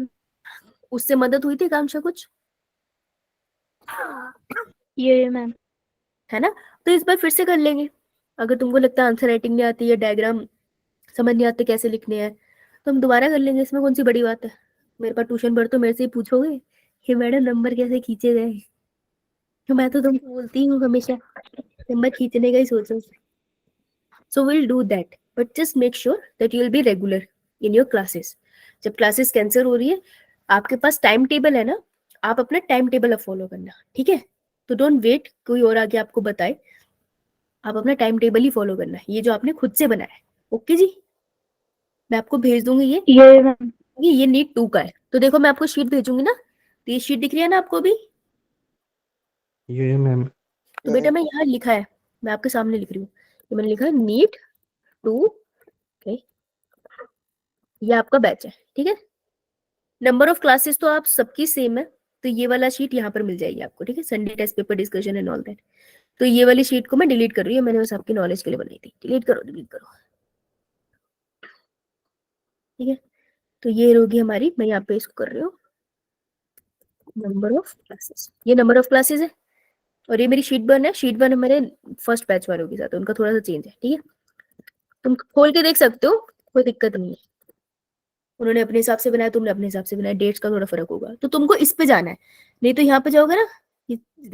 उससे मदद हुई थी आकांक्षा कुछ, मैम। है ना। तो इस बार फिर से कर लेंगे। अगर तुमको लगता है आंसर राइटिंग नहीं आती है, डायग्राम समझ नहीं आते कैसे लिखने हैं, तो हम दोबारा कर लेंगे, इसमें कौन सी बड़ी बात है। मेरे पास ट्यूशन पर तो मेरे से ही पूछोगे कि मैडम नंबर कैसे खींचे गए, तो मैं तो तुमको बोलती हूँ हमेशा नंबर खींचने का ही सोचो। So we'll do that, but just make sure that you will be regular in your classes. जब क्लासेस कैंसिल हो रही है, आपके पास टाइम टेबल है ना, आप अपना टाइम टेबल अब फॉलो करना, ठीक है। तो डोंट वेट कोई और आगे आपको बताए, आप अपना टाइम टेबल ही फॉलो करना, ये जो आपने खुद से बनाया है। ओके जी, मैं आपको भेज दूंगी ये मैम। ये नीट 2 का है। तो देखो मैं आपको शीट भेजूंगी ना, तो ये शीट दिख रही है ना आपको भी। ये मैम। तो बेटा मैं यहाँ लिखा है, मैं आपके सामने लिख रही हूँ, तो मैंने लिखा है नीट 2, ओके, ये आपका बैच है, ठीक है। नंबर ऑफ क्लासेस तो आप सबकी सेम है, तो ये वाला शीट यहाँ पर मिल जाएगी आपको, ठीक है, Sunday test paper discussion and all that. तो ये वाली शीट को मैं डिलीट कर रही हूँ, मैंने बस आपकी नॉलेज के लिए बनाई थी। डिलीट करो, डिलीट करो, ठीक है। तो ये होगी हमारी, मैं यहाँ पे इसको कर रही हूँ नंबर ऑफ क्लासेस, ये नंबर ऑफ क्लासेस है। और ये मेरी शीट 1 है, शीट 1 हमारे फर्स्ट बैच वालों के साथ, उनका थोड़ा सा चेंज है, ठीक है। तुम खोल के देख सकते हो, कोई दिक्कत नहीं है। उन्होंने अपने हिसाब से बनाया, तुमने अपने हिसाब से बनाया, डेट्स का थोड़ा फर्क होगा। तो तुमको इस पे जाना है, नहीं तो यहाँ पे जाओगे ना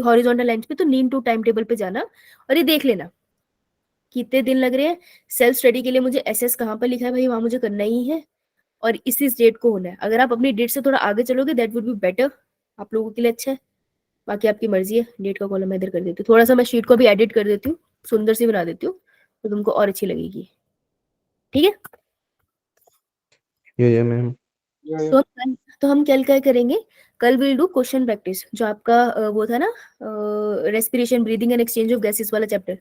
हॉरिजॉन्टल लाइंस पे, तो नीट 2 टाइम टेबल पे जाना और ये देख लेना कितने दिन लग रहे हैं। सेल्फ स्टडी के लिए मुझे एसएस कहाँ पर लिखा है भाई, वहां मुझे करना ही है, और इसी डेट को होना है। अगर आप अपनी डेट से थोड़ा आगे चलोगे दैट वुड बी बेटर, आप लोगों के लिए अच्छा है। बाकी आपकी मर्जी है। डेट का कॉलम मैं इधर कर देती हूँ, थोड़ा सा मैं शीट को भी एडिट कर देती हूँ, सुंदर सी बना देती हूँ, तो तुमको और अच्छी लगेगी, ठीक है। ये मैम। तो हम कल क्या करेंगे, कल विल डू क्वेश्चन प्रैक्टिस, जो आपका वो था ना respiration breathing and exchange of gases वाला चैप्टर,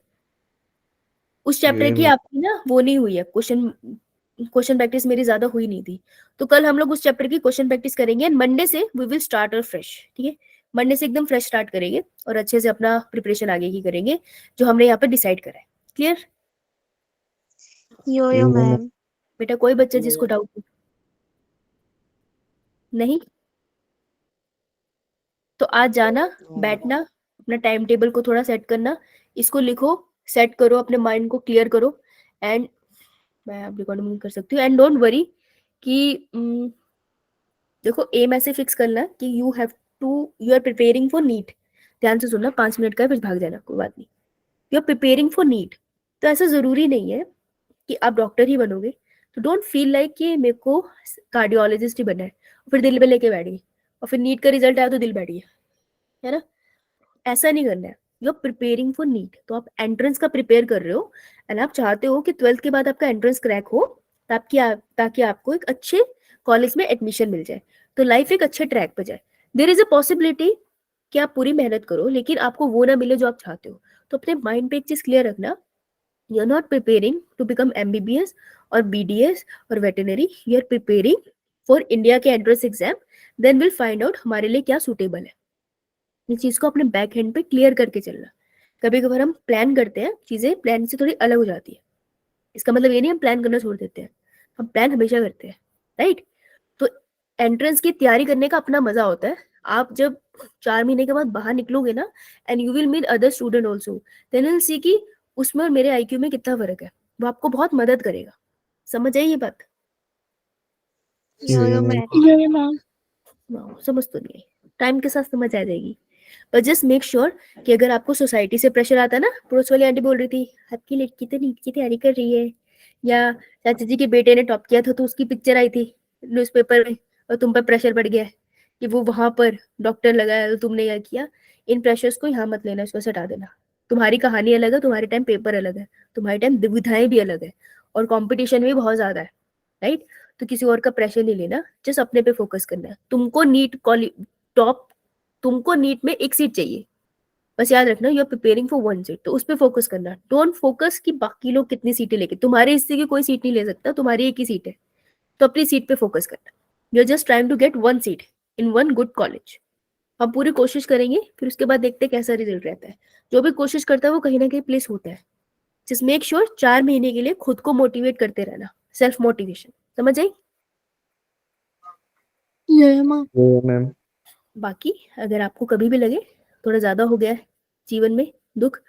उस चैप्टर की आपकी ना वो नहीं हुई है, क्वेश्चन प्रैक्टिस मेरी ज्यादा हुई नहीं थी। तो कल हम लोग उस चैप्टर की क्वेश्चन प्रैक्टिस करेंगे एंड मंडे से we will start our fresh, ठीक है। मंडे से एकदम फ्रेश स्टार्ट करेंगे और अच्छे से अपना प्रिपरेशन आगे की करेंगे जो हमने यहाँ पे डिसाइड करा है। क्लियर यो मैम। बेटा? कोई बच्चा जिसको डाउट नहीं, तो आज जाना, बैठना, अपना टाइम टेबल को थोड़ा सेट करना, इसको लिखो, सेट करो, अपने माइंड को क्लियर करो। एंड मैं अब रिकॉर्डिंग कर सकती हूँ। एंड डोंट वरी कि देखो एम ऐसे फिक्स करना कि you are preparing for NEET. ध्यान से सुनना, 5 मिनट का है फिर भाग जाना, कोई बात नहीं। You are preparing for NEET, तो ऐसा जरूरी नहीं है कि आप डॉक्टर ही बनोगे। तो डोंट फील लाइक कि मेरे को कार्डियोलॉजिस्ट ही बनना है और फिर दिल में लेके बैठ गई, और फिर नीट का रिजल्ट आया तो दिल बैठ गया, है ना। ऐसा नहीं करना है। You are preparing for NEET, तो आप एंट्रेंस का प्रिपेयर कर रहे हो एंड आप चाहते हो कि 12th के बाद आपका एंट्रेंस क्रैक हो, ताकि आपको एक अच्छे कॉलेज में एडमिशन मिल जाए, तो लाइफ एक अच्छे ट्रैक पे जाए। देयर इज अ पॉसिबिलिटी कि आप पूरी मेहनत करो लेकिन आपको वो ना मिले जो आप चाहते हो। तो अपने माइंड पे एक चीज क्लियर रखना, you are not preparing to become MBBS और बीडीएस और veterinary, you are preparing for India के entrance exam, then will find out हमारे लिए क्या सूटेबल है। इस चीज को अपने बैक हैंड पे क्लियर करके चलना। कभी कभार हम प्लान करते हैं, चीजें प्लान से थोड़ी अलग हो जाती है, इसका मतलब ये नहीं हम प्लान करना छोड़ देते हैं, हम प्लान हमेशा करते हैं, राइट। तो एंट्रेंस की तैयारी करने का अपना मजा होता है। आप जब 4 महीने के बाद बाहर निकलोगे ना and you will meet other student also, then will see कि उसमें और मेरे आईक्यू में कितना फर्क है, वो आपको बहुत मदद करेगा। समझ आई ये बात? यो मैम। समझ तो नहीं आई, टाइम के साथ समझ आ जाएगी। पर जस्ट मेक श्योर कि अगर आपको सोसाइटी से प्रेशर आता है ना, पड़ोस वाली आंटी बोल रही थी आपकी लड़की तो नीट की तैयारी कर रही है, या चाचा जी के बेटे ने टॉप किया था तो उसकी पिक्चर आई थी न्यूज़पेपर में और तुम पर प्रेशर पड़ गया है कि वो वहां पर डॉक्टर लगाया तो तुमने यह किया, इन प्रेशर्स को यहाँ मत लेना, इसको हटा देना। तुम्हारी कहानी अलग है, तुम्हारे टाइम पेपर अलग है, तुम्हारे टाइम दुविधाएं भी अलग है, और कंपटीशन भी बहुत ज्यादा है, राइट? तो किसी और का प्रेशर नहीं लेना, जस्ट अपने पे फोकस करना है। तुमको नीट में एक सीट चाहिए, बस याद रखना you are preparing for one seat, तो उस पे फोकस करना। डोंट फोकस कि बाकी लोग कितनी सीटें लेके, तुम्हारे हिस्से की कोई सीट नहीं ले सकता, तुम्हारी एक ही सीट है, तो अपनी सीट पे फोकस करना। You are just trying to get one seat in one good college. हम पूरी कोशिश करेंगे, फिर उसके बाद देखते हैं कैसा रिजल्ट रहता है। जो भी कोशिश करता है वो कहीं ना कहीं प्लेस होता है। जस्ट मेक श्योर 4 महीने के लिए खुद को मोटिवेट करते रहना, सेल्फ मोटिवेशन, समझ आई? मैम। बाकी अगर आपको कभी भी लगे थोड़ा ज्यादा हो गया है जीवन में दुख,